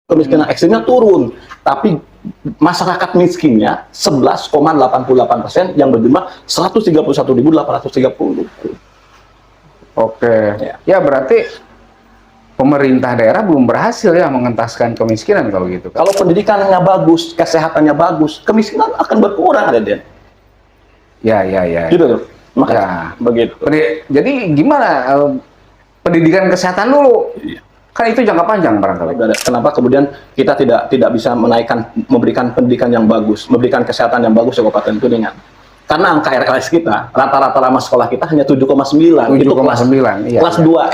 kemiskinan ekstrimnya turun, tapi masyarakat miskinnya 11,88% yang berjumlah 131.830. Oke. Ya berarti pemerintah daerah belum berhasil ya mengentaskan kemiskinan kalau gitu. Kalau pendidikannya bagus, kesehatannya bagus, kemiskinan akan berkurang, Den. Ya. Gitu tuh. Makanya begitu. Jadi gimana pendidikan kesehatan dulu? Iya. Kan itu jangka panjang barangkali. Kenapa kemudian kita tidak bisa memberikan pendidikan yang bagus, memberikan kesehatan yang bagus di Kabupaten Kuningan? Karena angka RLS kita, rata-rata lama sekolah kita hanya 7,9. Itu kelas 2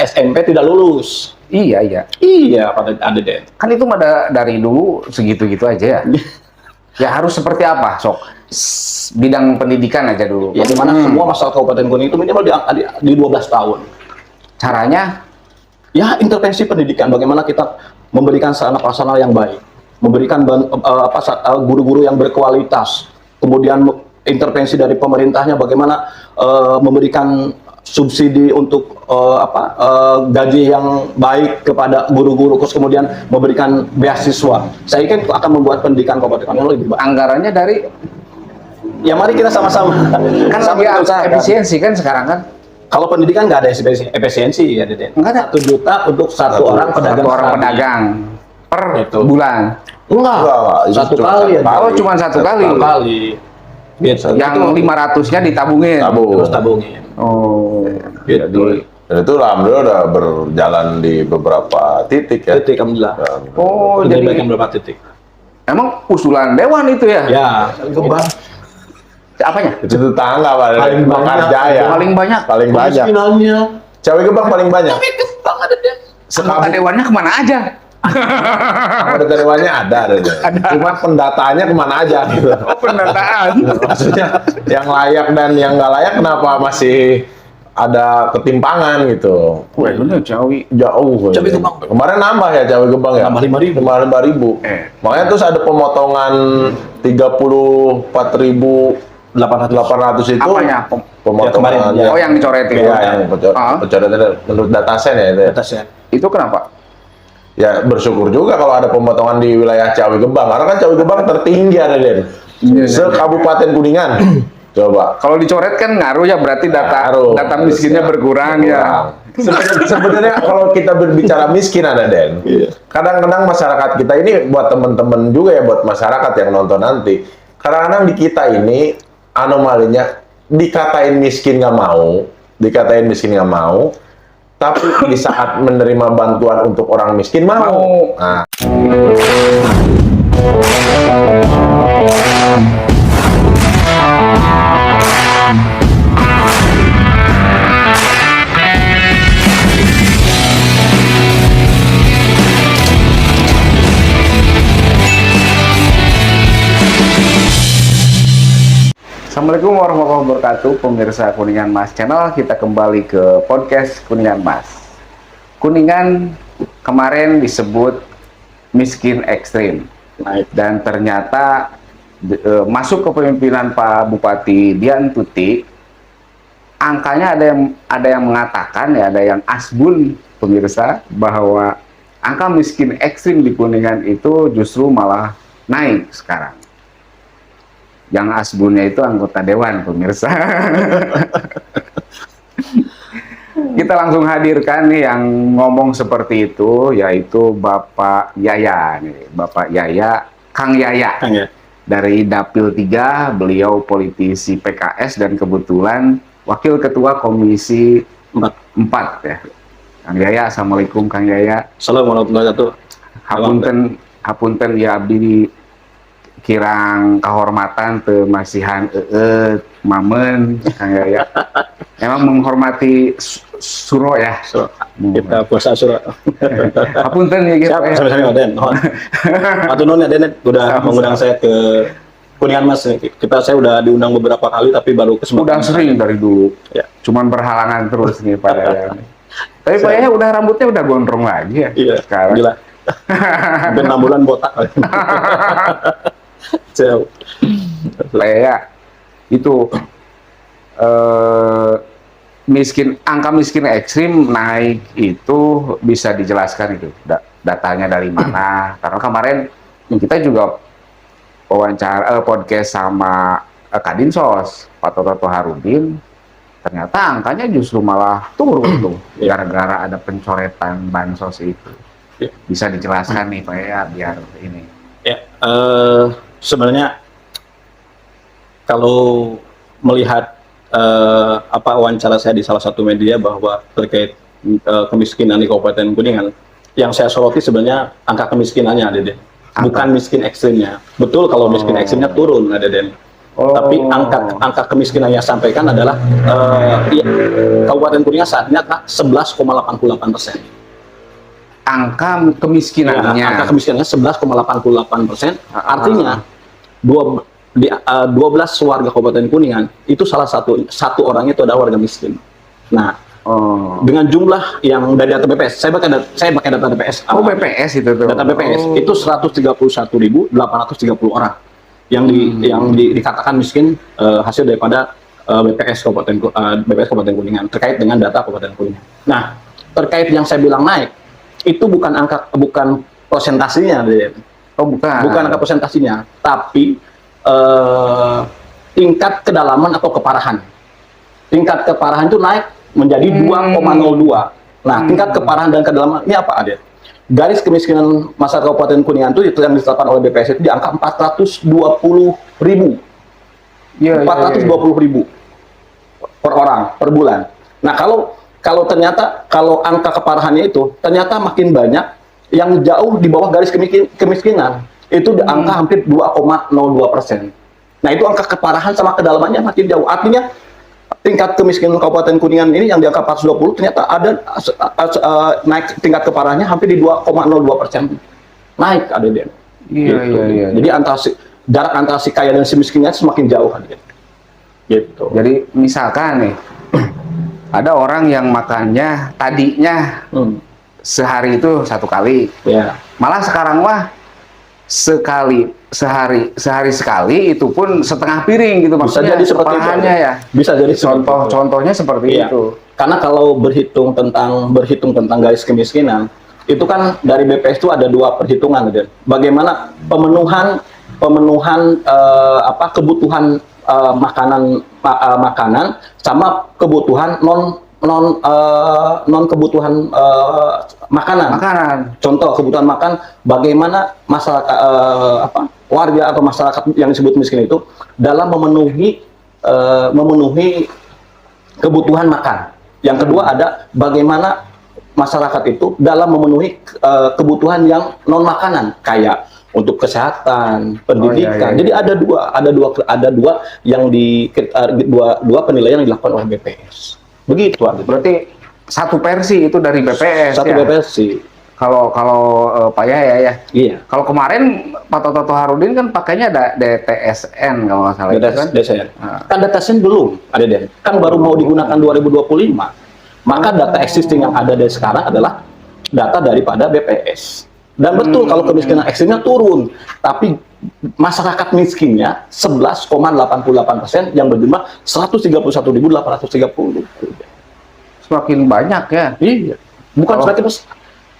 SMP tidak lulus. Iya, Pak Aden. Kan itu dari dulu segitu-gitu aja ya. Ya harus seperti apa, Sok? Bidang pendidikan aja dulu. Ya, dimana semua masyarakat Kabupaten Kuningan itu minimal di 12 tahun. Caranya? Ya, intervensi pendidikan. Bagaimana kita memberikan sarana prasarana yang baik, memberikan guru-guru yang berkualitas, kemudian intervensi dari pemerintahnya, bagaimana memberikan subsidi untuk gaji yang baik kepada guru-guru, terus kemudian memberikan beasiswa. Saya yakin itu akan membuat pendidikan Kabupaten Kuningan lebih baik. Anggarannya dari? Ya mari kita sama-sama. Kan lagi efisiensi kan sekarang kan? Kalau pendidikan nggak ada efisiensi ya, Deden. Enggak ada. 1 juta untuk satu orang pedagang per gitu. bulan. Enggak. Satu kali ya. Oh, cuma satu kali. Gitu. Yang 500-nya ditabungin. Terus tabungin. Oh, gitu. Dan itu alhamdulillah udah berjalan di beberapa titik ya. Titik, alhamdulillah. Oh, jadi beberapa titik. Emang usulan dewan itu ya? Ya, Gebang. Apanya? Itu tetangga Pak. Paling banyak. Paling banyak. Paling banyak. Kemiskinannya. Cawe Gebang paling banyak. Gebang ada deh. Anggota dewannya kemana aja? Anggota dewannya ada. Cuma pendataannya kemana aja gitu. Oh, pendataan. Maksudnya yang layak dan yang nggak layak kenapa masih ada ketimpangan gitu. Wah, bener Cawi. Jauh. Cawe Gebang. Kemarin nambah ya Cawe Gebang ya. Nambah 5.000. Nambah 5.000. Makanya terus ada pemotongan 34.800 itu. Apanya? Pemotongan. Ya, Oh, yang dicoretin. Iya, yang coret menurut datasen ya itu. Ya. Atasnya. Itu kenapa? Ya bersyukur juga kalau ada pemotongan di wilayah Cawe Gebang. Karena kan Cawe Gebang tertinggi ada Den. Se-Kabupaten Kuningan. Coba. Kalau dicoret kan ngaruh ya, berarti data miskinnya berkurang ya. Sebenarnya kalau kita berbicara miskin ada Den. Kadang-kadang masyarakat kita ini buat teman-teman juga ya, buat masyarakat yang nonton nanti. Kadang-kadang di kita ini anomalinya dikatain miskin nggak mau, tapi di saat menerima bantuan untuk orang miskin mau. Nah. Assalamualaikum warahmatullahi wabarakatuh, pemirsa Kuningan Mas Channel. Kita kembali ke podcast Kuningan Mas. Kuningan kemarin disebut miskin ekstrim, dan ternyata masuk ke pemimpinan Pak Bupati Dian Tuti, angkanya ada yang mengatakan ya, ada yang asbun pemirsa, bahwa angka miskin ekstrim di Kuningan itu justru malah naik sekarang. Yang asbunnya itu anggota dewan pemirsa. Kita langsung hadirkan nih yang ngomong seperti itu, yaitu Bapak Yaya nih, Bapak Yaya, Kang Yaya. Dari Dapil 3, beliau politisi PKS dan kebetulan Wakil Ketua Komisi 4 ya. Kang Yaya, Assalamualaikum Kang Yaya. Assalamualaikum warahmatullahi wabarakatuh. Hapunten ya abdi kirang kehormatan teu masihan mamen Kang Yaya. Emang menghormati suro ya. Kita puasa suro. Hapunten ya gitu. Sama-sama Den. Atur nuhun ya Den, udah mengundang saya ke Kuningan Mas. Saya udah diundang beberapa kali tapi baru kesempatan. Udah sering dari dulu. Ya. Cuman berhalangan terus nih Pak Yaya. Tapi Pak Yaya udah rambutnya udah gondrong lagi ya. Iya, sekarang. Gila. Hampir 6 bulan botak. Jauh. Kayak itu angka miskin ekstrim naik itu bisa dijelaskan itu, datanya dari mana. Karena kemarin kita juga wawancara podcast sama Kadinsos, Pak Toto Harudin, ternyata angkanya justru malah turun tuh gara-gara ada pencoretan bansos itu. Bisa dijelaskan nih Pak ya biar ini. Ya, sebenarnya kalau melihat wawancara saya di salah satu media bahwa terkait kemiskinan di Kabupaten Kuningan, yang saya soroti sebenarnya angka kemiskinannya, Deden. Bukan miskin ekstrimnya. Betul kalau miskin ekstrimnya turun, Deden. Tapi angka kemiskinan yang sampaikan adalah Kabupaten Kuningan saat ini 11,88%. Angka kemiskinannya. Ya, angka kemiskinannya 11,88%. Artinya 12 warga Kabupaten Kuningan itu salah satu orang itu adalah warga miskin. Nah, dengan jumlah yang dari data BPS, saya pakai data BPS. BPS itu tuh. Data BPS itu 131.830 orang yang dikatakan miskin hasil daripada BPS Kabupaten Kuningan terkait dengan data Kabupaten Kuningan. Nah, terkait yang saya bilang naik itu bukan persentasinya, bukan angka persentasinya, tapi tingkat kedalaman atau keparahan. Tingkat keparahan itu naik menjadi 2,02. Nah, tingkat keparahan dan kedalaman ini apa, Ade? Garis kemiskinan masyarakat Kabupaten Kuningan itu yang ditetapkan oleh BPS itu di angka 420.000. 420.000 per orang per bulan. Nah, kalau ternyata angka keparahannya itu ternyata makin banyak yang jauh di bawah garis kemiskinan, itu di angka hampir 2,02%. Nah, itu angka keparahan sama kedalamannya makin jauh. Artinya tingkat kemiskinan Kabupaten Kuningan ini yang di angka 420 ternyata ada naik tingkat keparahannya hampir di 2,02%. Naik, ada dia. Iya. Jadi jarak antara si kaya dan si miskinnya semakin jauh, ada. Gitu. Jadi misalkan nih ada orang yang makannya tadinya sehari itu 1 kali. Ya. Malah sekarang mah sehari sekali itu pun setengah piring gitu, Bisa maksudnya jadi seperti itu. keparahannya ya. Bisa jadi Contohnya seperti Iya. itu. Karena kalau berhitung tentang garis kemiskinan, itu kan dari BPS itu ada 2 perhitungan, Den. Bagaimana pemenuhan kebutuhan makanan sama kebutuhan non kebutuhan makanan. Contoh kebutuhan makan, bagaimana masyarakat warga atau masyarakat yang disebut miskin itu dalam memenuhi kebutuhan makan. Yang kedua ada bagaimana masyarakat itu dalam memenuhi kebutuhan yang non makanan kayak untuk kesehatan, pendidikan. Jadi ada dua yang dua penilaian yang dilakukan oleh BPS. Begitu, Berarti satu versi itu dari BPS. Satu ya? BPS sih. Kalau Pak Yahya ya. Iya. Kalau kemarin Pak Toto Harudin kan pakainya ada DTSN kalau nggak salah itu kan. DTSN. Kan DTSN belum ada, Den. Kan baru mau digunakan 2025. Maka data existing yang ada dari sekarang adalah data daripada BPS. Dan betul kalau kemiskinan ekstrimnya turun, tapi masyarakat miskinnya 11,88% yang berjumlah 131.830. Semakin banyak ya. Iya. Bukan semakin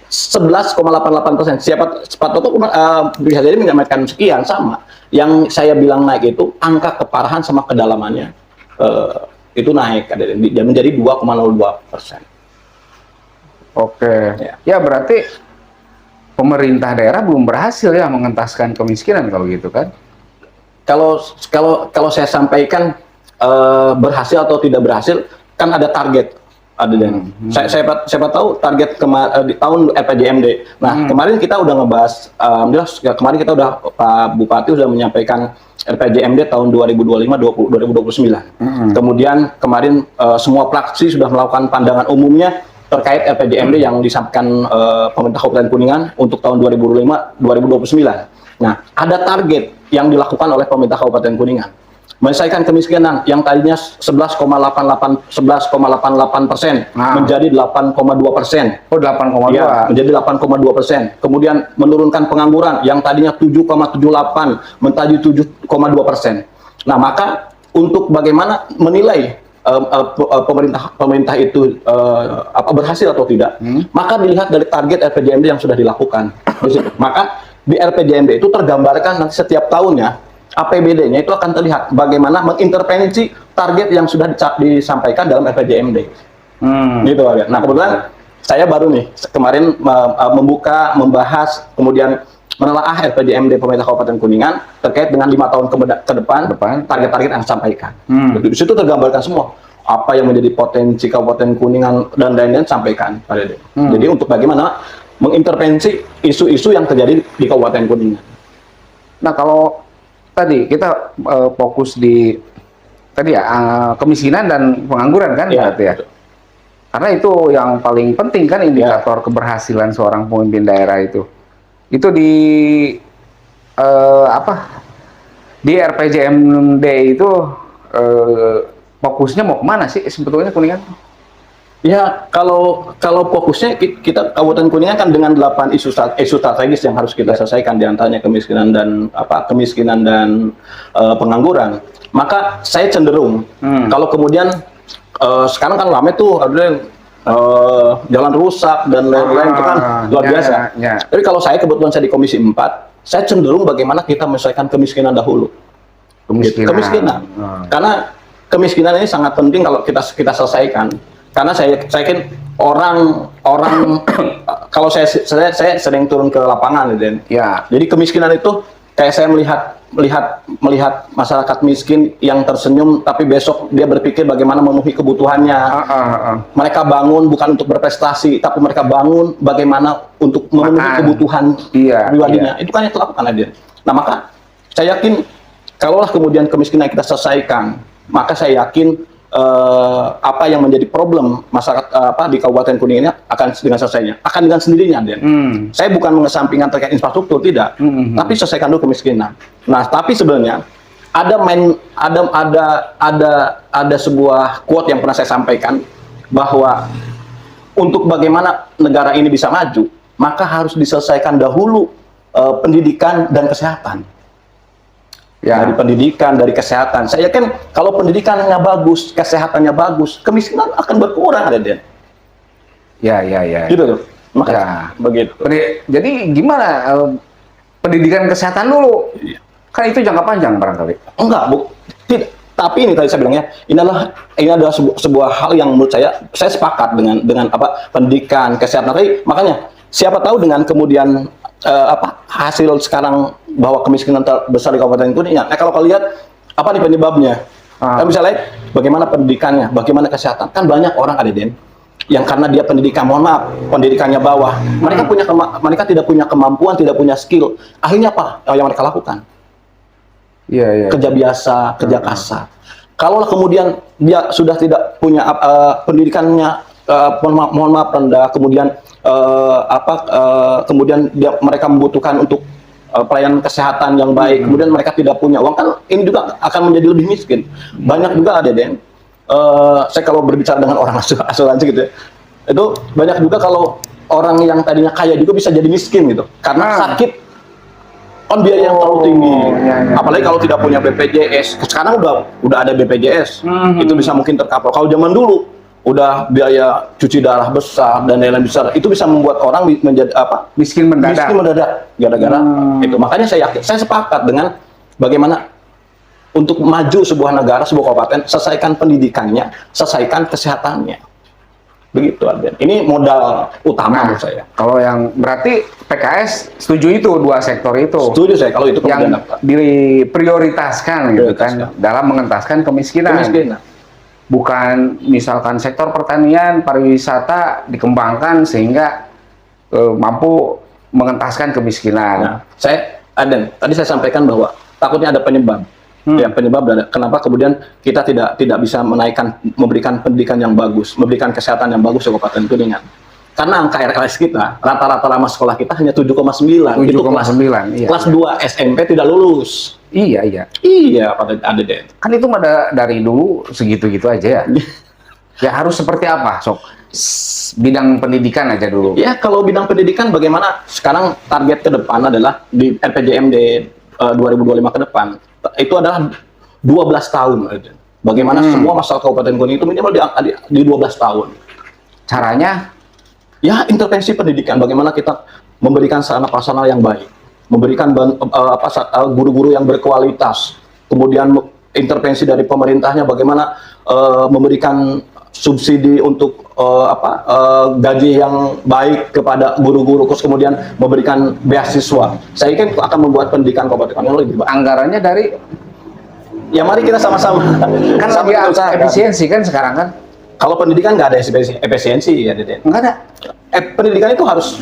11,88%. Pak Toto bisa jadi menyampaikan sekian sama. Yang saya bilang naik itu angka keparahan sama kedalamannya itu naik dan menjadi 2,02%. Oke. Ya berarti pemerintah daerah belum berhasil ya mengentaskan kemiskinan kalau gitu kan? Kalau saya sampaikan berhasil atau tidak berhasil, kan ada target, ada dan saya tahu target di tahun RPJMD. Nah kemarin kita udah ngebahas, kemarin kita udah Pak Bupati sudah menyampaikan RPJMD tahun 2025-2029. Kemudian kemarin semua fraksi sudah melakukan pandangan umumnya terkait RPJMD yang disampaikan pemerintah Kabupaten Kuningan untuk tahun 2025-2029. Nah, ada target yang dilakukan oleh pemerintah Kabupaten Kuningan. Menyelesaikan kemiskinan yang tadinya 11,88% menjadi 8,2%. Oh, 8,2. Ya, menjadi 8,2%. Kemudian menurunkan pengangguran yang tadinya 7,78 menjadi 7,2%. Nah, maka untuk bagaimana menilai pemerintah itu berhasil atau tidak, maka dilihat dari target RPJMD yang sudah dilakukan. Di situ. Maka di RPJMD itu tergambarkan nanti setiap tahunnya APBD-nya itu akan terlihat bagaimana mengintervensi target yang sudah disampaikan dalam RPJMD. Gitu ya. Nah kebetulan saya baru nih kemarin membahas kemudian menelaah RPJMD pemerintah Kabupaten Kuningan terkait dengan 5 tahun ke depan target-target yang disampaikan. Di situ tergambarkan semua apa yang menjadi potensi Kabupaten Kuningan dan lain-lain sampaikan Pak Dede. Jadi untuk bagaimana mengintervensi isu-isu yang terjadi di Kabupaten Kuningan. Nah kalau tadi kita fokus di kemiskinan dan pengangguran kan berarti ya. Karena itu yang paling penting kan indikator keberhasilan seorang pemimpin daerah itu. Itu di di RPJMD itu fokusnya mau kemana sih sebetulnya Kuningan? Ya kalau fokusnya kita Kabupaten Kuningan kan dengan 8 isu strategis yang harus kita selesaikan, diantaranya kemiskinan dan pengangguran. Maka saya cenderung kalau kemudian sekarang kan rame tuh ada jalan rusak dan lain-lain itu kan luar biasa. Tapi kalau saya kebetulan saya di Komisi 4, saya cenderung bagaimana kita menyelesaikan kemiskinan dahulu. Kemiskinan. Karena kemiskinan ini sangat penting kalau kita selesaikan. Karena saya yakin orang kalau saya sering turun ke lapangan gitu ya. Jadi kemiskinan itu kayak saya melihat masyarakat miskin yang tersenyum tapi besok dia berpikir bagaimana memenuhi kebutuhannya. Mereka bangun bukan untuk berprestasi tapi mereka bangun bagaimana untuk memenuhi kebutuhan pribadinya. Itu kan yang dilakukan Aden. Nah, maka saya yakin kalaulah kemudian kemiskinan kita selesaikan, maka saya yakin apa yang menjadi problem masyarakat di Kabupaten Kuningan akan dengan selesainya, akan dengan sendirinya, Den. Saya bukan mengesampingkan terkait infrastruktur, tidak, tapi selesaikan dulu kemiskinan. Nah, tapi sebenarnya ada sebuah quote yang pernah saya sampaikan bahwa untuk bagaimana negara ini bisa maju, maka harus diselesaikan dahulu pendidikan dan kesehatan. Dari pendidikan, dari kesehatan. Saya yakin kalau pendidikannya bagus, kesehatannya bagus, kemiskinan akan berkurang, Den. Gitu loh. Maka begitu. Jadi gimana pendidikan kesehatan dulu? Kan itu jangka panjang barangkali. Enggak, Bu. Tidak. Tapi ini tadi saya bilangnya, ini adalah sebuah hal yang menurut saya sepakat dengan pendidikan, kesehatan. Tapi makanya siapa tahu dengan kemudian hasil sekarang bahwa kemiskinan terbesar di Kabupaten Kuningan. Nah, kalau kalian lihat apa nih penyebabnya? Kan bisa lihat bagaimana pendidikannya, bagaimana kesehatan. Kan banyak orang ada Den yang karena dia pendidikannya bawah. Mereka tidak punya kemampuan, tidak punya skill. Akhirnya apa yang mereka lakukan? Kerja biasa, kerja kasar. Kalau kemudian dia sudah tidak punya pendidikannya mohon maaf rendah, kemudian kemudian mereka membutuhkan untuk pelayanan kesehatan yang baik, kemudian mereka tidak punya uang, kan ini juga akan menjadi lebih miskin. Banyak juga ada Den, saya kalau berbicara dengan orang asuransi gitu ya, itu banyak juga kalau orang yang tadinya kaya juga bisa jadi miskin gitu, karena sakit kan biaya yang terlalu tinggi. Apalagi kalau tidak punya BPJS. Sekarang udah ada BPJS, itu bisa mungkin tercover. Kalau zaman dulu udah biaya cuci darah besar dan lain-lain besar, itu bisa membuat orang menjadi miskin mendadak gara-gara itu. Makanya saya yakin, saya sepakat dengan bagaimana untuk maju sebuah negara, sebuah kabupaten, selesaikan pendidikannya, selesaikan kesehatannya. Begitu, Alden. Ini modal utama menurut saya. Kalau yang berarti PKS setuju itu dua sektor itu. Setuju saya kalau itu yang diprioritaskan gitu kan dalam mengentaskan kemiskinan. Bukan misalkan sektor pertanian, pariwisata dikembangkan sehingga mampu mengentaskan kemiskinan. Nah, tadi saya sampaikan bahwa takutnya ada penyebab. Ya, penyebab kenapa kemudian kita tidak bisa memberikan pendidikan yang bagus, memberikan kesehatan yang bagus di Kabupaten Kuningan. Karena angka RLS kita, rata-rata lama sekolah kita hanya 7,9. Itu kelas 2 SMP tidak lulus. Iya, Pak Deden. Kan itu dari dulu segitu-gitu aja ya. Ya harus seperti apa, Sok? Bidang pendidikan aja dulu. Ya, kalau bidang pendidikan bagaimana sekarang target ke depan adalah di RPJMD 2025 ke depan. Itu adalah 12 tahun. bagaimana semua masyarakat Kabupaten Kuningan itu minimal di 12 tahun. Caranya? Ya, intervensi pendidikan, bagaimana kita memberikan sarana prasarana yang baik, memberikan guru-guru yang berkualitas, kemudian intervensi dari pemerintahnya, bagaimana memberikan subsidi untuk gaji yang baik kepada guru-guru, terus kemudian memberikan beasiswa. Saya kira itu akan membuat pendidikan Kabupaten Kuningan lebih baik. Anggarannya dari? Ya mari kita sama-sama. Kan sama lagi usahakan. efisiensi kan sekarang kan? Kalau pendidikan nggak ada efisiensi ya, Deden. Nggak ada. Pendidikan itu harus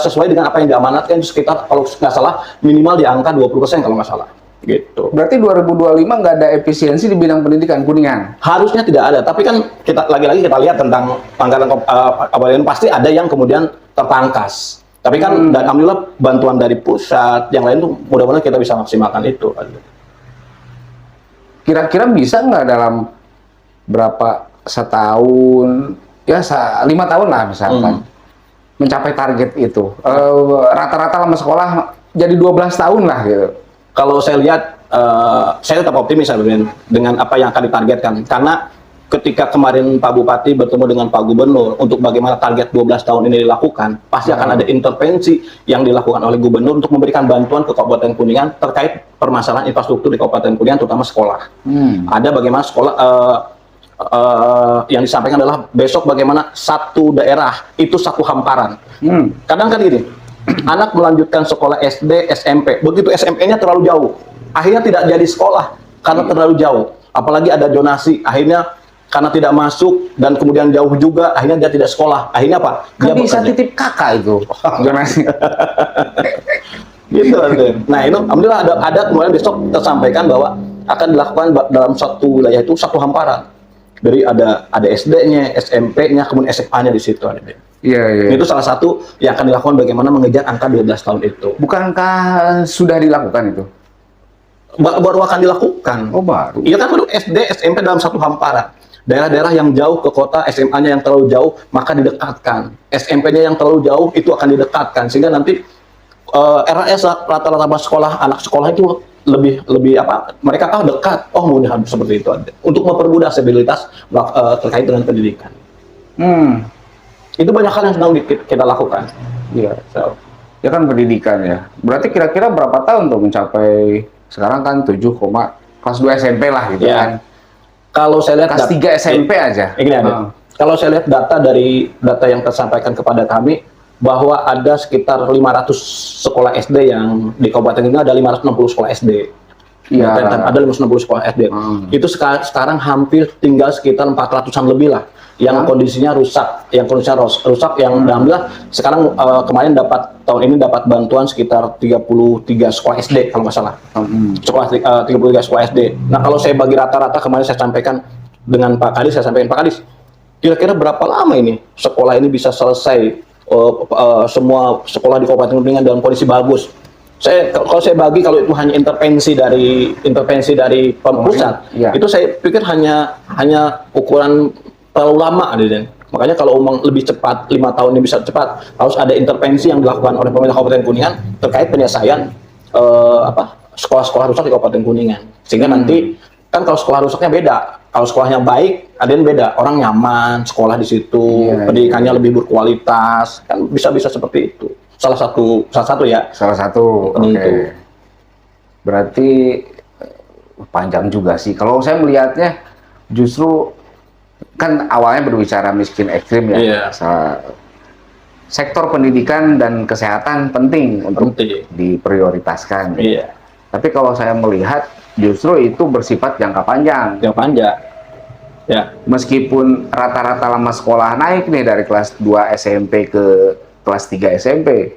sesuai dengan apa yang diamanatkan, sekitar kalau nggak salah minimal di angka 20% kalau nggak salah. Gitu. Berarti 2025 nggak ada efisiensi di bidang pendidikan Kuningan? Harusnya tidak ada, tapi kan kita lagi-lagi kita lihat tentang anggaran kabupaten pasti ada yang kemudian terpangkas. Tapi kan dan alhamdulillah bantuan dari pusat, yang lain tuh mudah-mudahan kita bisa maksimalkan itu. Kira-kira bisa nggak dalam berapa setahun, ya 5 tahun lah misalkan, mencapai target itu? Rata-rata lama sekolah jadi 12 tahun lah gitu. Kalau saya lihat, saya tetap optimis dengan apa yang akan ditargetkan. Karena ketika kemarin Pak Bupati bertemu dengan Pak Gubernur untuk bagaimana target 12 tahun ini dilakukan, pasti akan ada intervensi yang dilakukan oleh Gubernur untuk memberikan bantuan ke Kabupaten Kuningan terkait permasalahan infrastruktur di Kabupaten Kuningan, terutama sekolah. Ada bagaimana sekolah, yang disampaikan adalah besok bagaimana satu daerah itu satu hamparan. Kadang kan gini, anak melanjutkan sekolah SD, SMP, begitu SMP-nya terlalu jauh, akhirnya tidak jadi sekolah karena terlalu jauh. Apalagi ada zonasi, akhirnya karena tidak masuk dan kemudian jauh juga, akhirnya dia tidak sekolah. Akhirnya apa? Kan Dia bisa bekerja. titip kakak itu. Zonasi. Gitu. Nah itu, alhamdulillah ada kemudian besok tersampaikan bahwa akan dilakukan dalam satu wilayah itu satu hamparan. Dari ada SD-nya, SMP-nya, kemudian SMA-nya di situ ada. Iya. Itu salah satu yang akan dilakukan bagaimana mengejar angka 12 tahun itu. Bukankah sudah dilakukan itu? Baru akan dilakukan. Oh, baru. Iya kan, baru SD, SMP dalam satu hamparan. Daerah-daerah yang jauh ke kota, SMA-nya yang terlalu jauh, maka didekatkan. SMP-nya yang terlalu jauh, itu akan didekatkan. Sehingga nanti RAS rata-rata anak sekolah itu lebih apa? Mereka dekat. Oh, mudah seperti itu. Untuk mempermudah stabilitas terkait dengan pendidikan. Itu banyak hal yang sedang kita lakukan. Iya. Ya kan pendidikan ya. Berarti kira-kira berapa tahun tuh mencapai, sekarang kan 7, kelas 2 SMP lah gitu kan. Kalau saya lihat kelas 3 SMP aja. Ini ada. Kalau saya lihat data yang tersampaikan kepada kami bahwa ada sekitar 500 sekolah SD yang di kabupaten ini, ada 560 sekolah SD. Iya. Ada 560 sekolah SD. Itu sekarang hampir tinggal sekitar 400-an lebih lah yang kondisinya rusak, yang alhamdulillah sekarang kemarin tahun ini dapat bantuan sekitar 33 sekolah SD kalau nggak salah. 33 sekolah SD. Nah, kalau saya bagi rata-rata kemarin saya sampaikan dengan Pak Kadis, Pak Kadis, kira-kira berapa lama ini sekolah ini bisa selesai, semua sekolah di Kabupaten Kuningan dalam kondisi bagus. Kalau saya bagi, kalau itu hanya intervensi dari pusat, itu saya pikir hanya ukuran terlalu lama, makanya kalau lebih cepat, 5 tahun ini bisa cepat, harus ada intervensi yang dilakukan oleh pemerintah Kabupaten Kuningan terkait penyelesaian sekolah-sekolah rusak di Kabupaten Kuningan. Sehingga nanti kan kalau sekolah rusaknya beda, kalau sekolahnya baik ada yang beda, orang nyaman sekolah di situ, pendidikannya lebih berkualitas, kan bisa seperti itu. Salah satu ya. Salah satu. Oke. Berarti panjang juga sih. Kalau saya melihatnya justru kan awalnya berbicara miskin ekstrim ya. Sektor pendidikan dan kesehatan penting untuk diprioritaskan. Iya. Tapi kalau saya melihat justru itu bersifat jangka panjang. Ya. Meskipun rata-rata lama sekolah naik nih dari kelas 2 SMP ke kelas 3 SMP.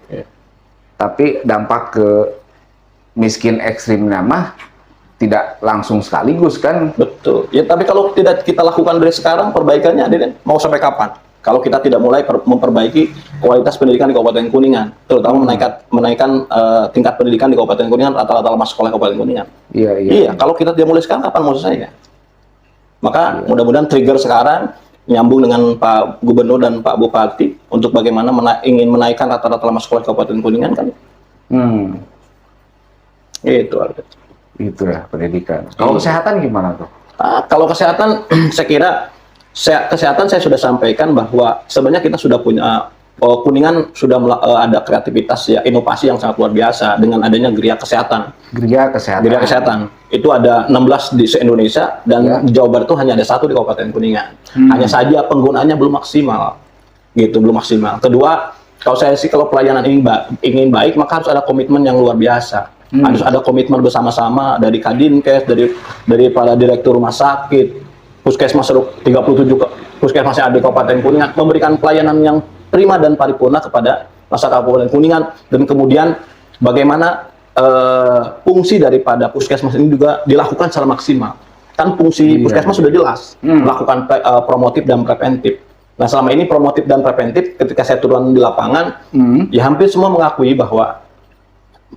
Tapi dampak ke miskin ekstrim mah tidak langsung sekaligus kan? Betul. Ya, tapi kalau tidak kita lakukan dari sekarang, perbaikannya mau sampai kapan? Kalau kita tidak mulai memperbaiki kualitas pendidikan di Kabupaten Kuningan, terutama menaikkan tingkat pendidikan di Kabupaten Kuningan, rata-rata lama sekolah Kabupaten Kuningan. Iya. Kalau kita tidak mulai sekarang, kapan mau selesai? Maka mudah-mudahan trigger sekarang nyambung dengan Pak Gubernur dan Pak Bupati untuk bagaimana ingin menaikkan rata-rata lama sekolah Kabupaten Kuningan kan? Itu. Itu ya pendidikan. Kalau kesehatan gimana tuh? Kalau kesehatan, saya kira kesehatan saya sudah sampaikan bahwa sebenarnya kita sudah punya Kuningan sudah ada kreativitas ya, inovasi yang sangat luar biasa dengan adanya geria kesehatan. Geria kesehatan. Geria kesehatan itu ada 16 di se-Indonesia dan di Jawa Barat itu hanya ada 1 di Kabupaten Kuningan. Hanya saja penggunaannya belum maksimal, gitu, belum maksimal. Kedua, kalau saya sih kalau pelayanan ingin baik maka harus ada komitmen yang luar biasa. Harus ada komitmen bersama-sama dari Kadinkes, dari para direktur rumah sakit, puskesmas 37 puskesmas yang ada di Kabupaten Kuningan memberikan pelayanan yang prima dan paripurna kepada masyarakat Kabupaten Kuningan, dan kemudian bagaimana fungsi daripada puskesmas ini juga dilakukan secara maksimal. Kan fungsi puskesmas sudah jelas, melakukan promotif dan preventif. Nah, selama ini promotif dan preventif ketika saya turun di lapangan, ya hampir semua mengakui bahwa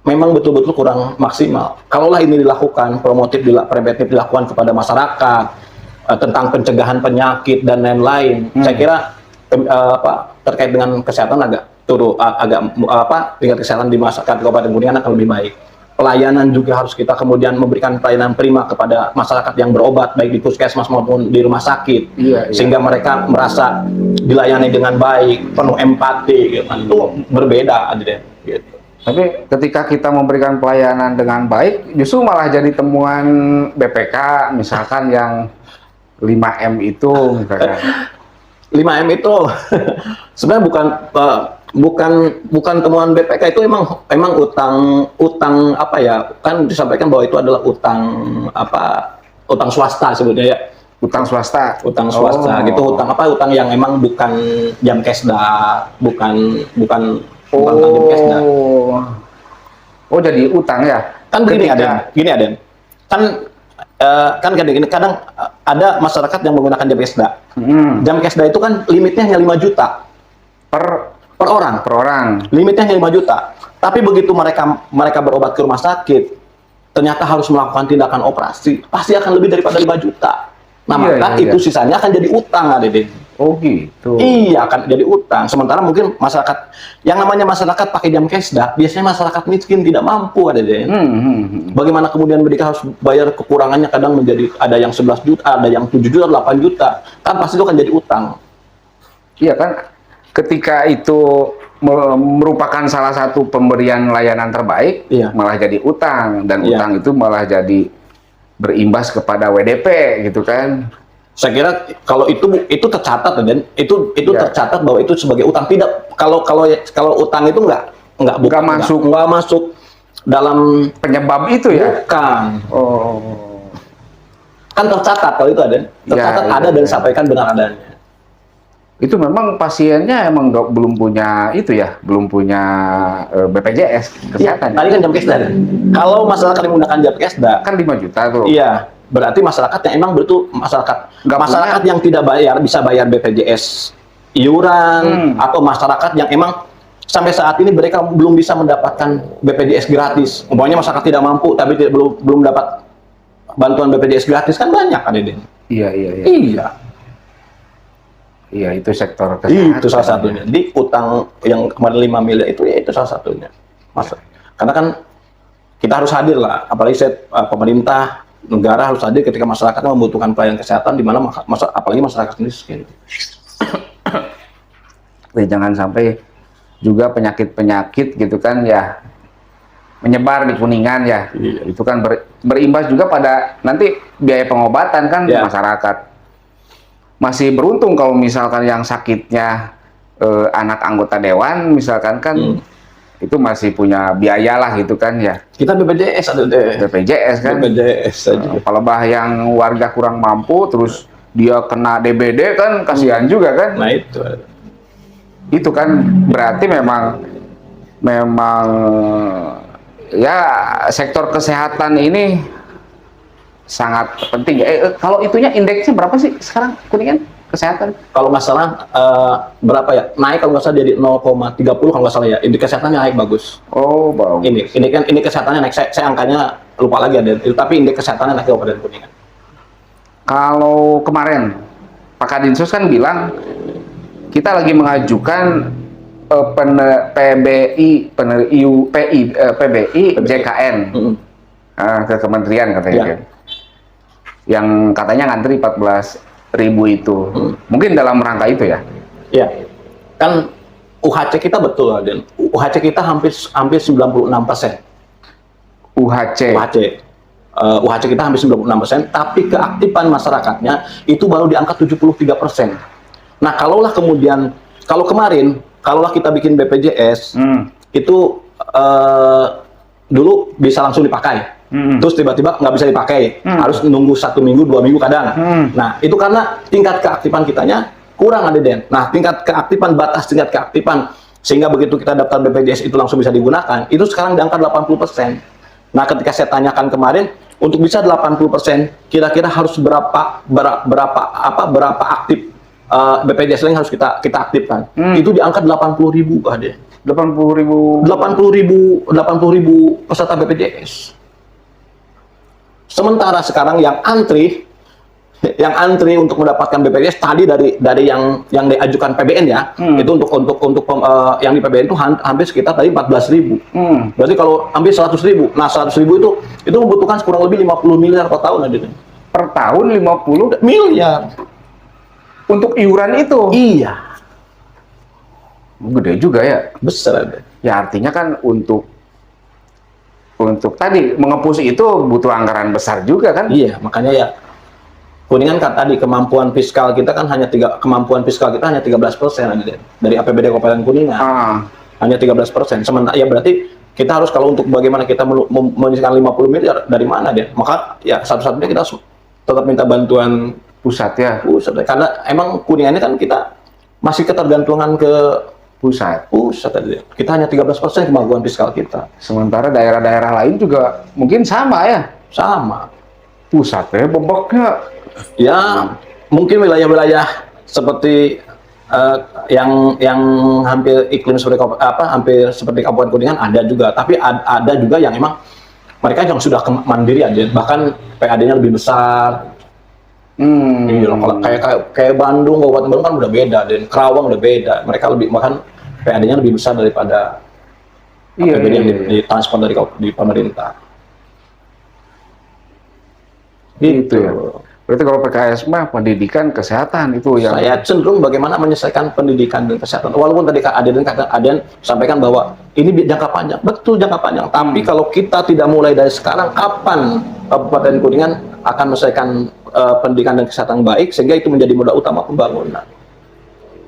memang betul-betul kurang maksimal. Kalaulah ini dilakukan, promotif preventif dilakukan kepada masyarakat tentang pencegahan penyakit dan lain-lain, saya kira terkait dengan kesehatan tingkat kesehatan di masyarakat Kabupaten Kuningan akan lebih baik. Pelayanan juga harus kita kemudian memberikan pelayanan prima kepada masyarakat yang berobat baik di puskesmas maupun di rumah sakit, sehingga mereka merasa dilayani dengan baik, penuh empati, gitu. Itu berbeda, gitu. Tapi ketika kita memberikan pelayanan dengan baik, justru malah jadi temuan BPK misalkan yang 5M itu misalkan. 5M itu sebenarnya bukan temuan BPK, itu emang utang apa ya, kan disampaikan bahwa itu adalah utang swasta sebetulnya ya. Utang swasta Gitu, utang yang emang bukan Jamkesda, bukan Jamkesda. Oh, jadi utang ya. Kan gini Aden, kan kadang ada masyarakat yang menggunakan Jamkesda. Jamkesda itu kan limitnya hanya 5 juta per orang. Limitnya hanya 5 juta. Tapi begitu mereka berobat ke rumah sakit, ternyata harus melakukan tindakan operasi, pasti akan lebih daripada 5 juta. Nah, maka itu sisanya akan jadi utang, Aden. Oh gitu. Iya, akan jadi utang. Sementara mungkin masyarakat, yang namanya masyarakat pakai Jamkesda, biasanya masyarakat miskin tidak mampu, Aden. Bagaimana kemudian mereka harus bayar kekurangannya, kadang menjadi ada yang 11 juta, ada yang 7 juta, 8 juta. Kan pasti itu akan jadi utang. Iya kan, ketika itu merupakan salah satu pemberian layanan terbaik, malah jadi utang, dan utang itu malah jadi berimbas kepada WDP gitu kan. Saya kira kalau itu tercatat, dan itu tercatat bahwa itu sebagai utang. Tidak, kalau utang itu bukan masuk dalam penyebab itu ya. Bukan. Oh. Kan tercatat kalau itu ada. Ada dan disampaikan benar adanya. Itu memang pasiennya emang belum punya itu ya, belum punya BPJS kesehatan. Tadi kan Jamkesda. Kalau masyarakat yang menggunakan Jamkesda kan 5 juta tuh. Iya. Berarti masyarakat yang emang betul masyarakat yang tidak bisa bayar BPJS iuran, atau masyarakat yang emang sampai saat ini mereka belum bisa mendapatkan BPJS gratis. Umpamanya masyarakat tidak mampu tapi belum dapat bantuan BPJS gratis, kan banyak kan, Deden? Iya, itu sektor kesehatan. Itu salah satunya. Di utang yang kemarin 5 miliar itu ya itu salah satunya. Karena kan kita harus hadir lah, apalagi pemerintah, negara harus hadir ketika masyarakat membutuhkan pelayanan kesehatan, di mana apalagi masyarakat miskin. Jangan sampai juga penyakit-penyakit gitu kan ya menyebar di Kuningan ya. Itu kan berimbas juga pada nanti biaya pengobatan kan di masyarakat. Masih beruntung kalau misalkan yang sakitnya anak anggota dewan misalkan kan itu masih punya biaya lah gitu kan ya. Kita BPJS ada deh. BPJS kan. BPJS saja. Kalau yang warga kurang mampu terus dia kena DBD kan kasihan juga kan. Nah itu. Itu kan berarti memang ya sektor kesehatan ini sangat penting. Kalau itunya indeksnya berapa sih sekarang Kuningan kesehatan? Kalau nggak salah berapa ya? Naik kalau nggak salah jadi 0,30 kalau nggak salah ya. Indeks kesehatannya naik bagus. Oh, bagus. Ini kesehatannya naik. Saya angkanya lupa lagi ada. Tapi indeks kesehatannya naik Kabupaten Kuningan. Kalau kemarin Pak Kadinsos kan bilang kita lagi mengajukan PBI JKN. ke kementerian katanya. Ya. Kan? Yang katanya ngantri 14.000 itu. Mungkin dalam rangka itu ya. Ya, kan UHC kita betul, Aden. UHC kita hampir 96%. UHC. UHC kita hampir 96%, tapi keaktifan masyarakatnya itu baru di angka 73%. Nah, kalaulah kemarin kita bikin BPJS, itu dulu bisa langsung dipakai. Terus tiba-tiba nggak bisa dipakai, harus nunggu 1 minggu, 2 minggu kadang. Nah, itu karena tingkat keaktifan kitanya kurang, ada Den. Nah, batas tingkat keaktifan, sehingga begitu kita daftar BPJS itu langsung bisa digunakan, itu sekarang di angka 80%. Nah, ketika saya tanyakan kemarin, untuk bisa 80%, kira-kira harus berapa aktif BPJS yang harus kita aktifkan? Itu di angka 80.000, ada 80.000. 80.000 peserta BPJS. Sementara sekarang yang antri untuk mendapatkan BPJS tadi dari yang diajukan PBN ya, itu untuk yang di PBN itu hampir sekitar tadi 14.000. Berarti kalau ambil 100.000, nah 100.000 itu membutuhkan kurang lebih 50 miliar per tahun, Adit. Per tahun 50 miliar untuk iuran itu. Iya. Gede juga ya. Besar, Adit. Ya artinya kan untuk tadi mengepus itu butuh anggaran besar juga kan? Iya, makanya ya Kuningan kan tadi kemampuan fiskal kita hanya 13% dari APBD Kabupaten Kuningan. Hanya 13%. Sementara ya berarti kita harus, kalau untuk bagaimana kita menyisikan 50 miliar dari mana dia? Maka ya satu-satunya kita tetap minta bantuan Pusat ya. Karena emang Kuningan ini kan kita masih ketergantungan ke pusat tadi. Kita hanya 13% kemampuan fiskal kita. Sementara daerah-daerah lain juga mungkin sama ya. Sama. Pusatnya bebeknya. Ya, mungkin wilayah-wilayah seperti yang hampir iklim seperti hampir seperti Kabupaten Kuningan ada juga, tapi ada juga yang emang mereka yang sudah mandiri aja, bahkan PAD-nya lebih besar. Iya, kalau kayak Bandung, Kabupaten Bandung kan udah beda, dan Kerawang udah beda. Mereka bahkan PAD-nya lebih besar daripada APBD yang ditransfer di pemerintah. Gitu ya. Berarti kalau PKS mah pendidikan, kesehatan itu yang saya cenderung bagaimana menyelesaikan pendidikan dan kesehatan. Walaupun tadi Kak Aden sampaikan bahwa ini jangka panjang, betul jangka panjang. Tapi kalau kita tidak mulai dari sekarang, kapan Kabupaten Kuningan akan menyelesaikan pendidikan dan kesehatan baik sehingga itu menjadi modal utama pembangunan.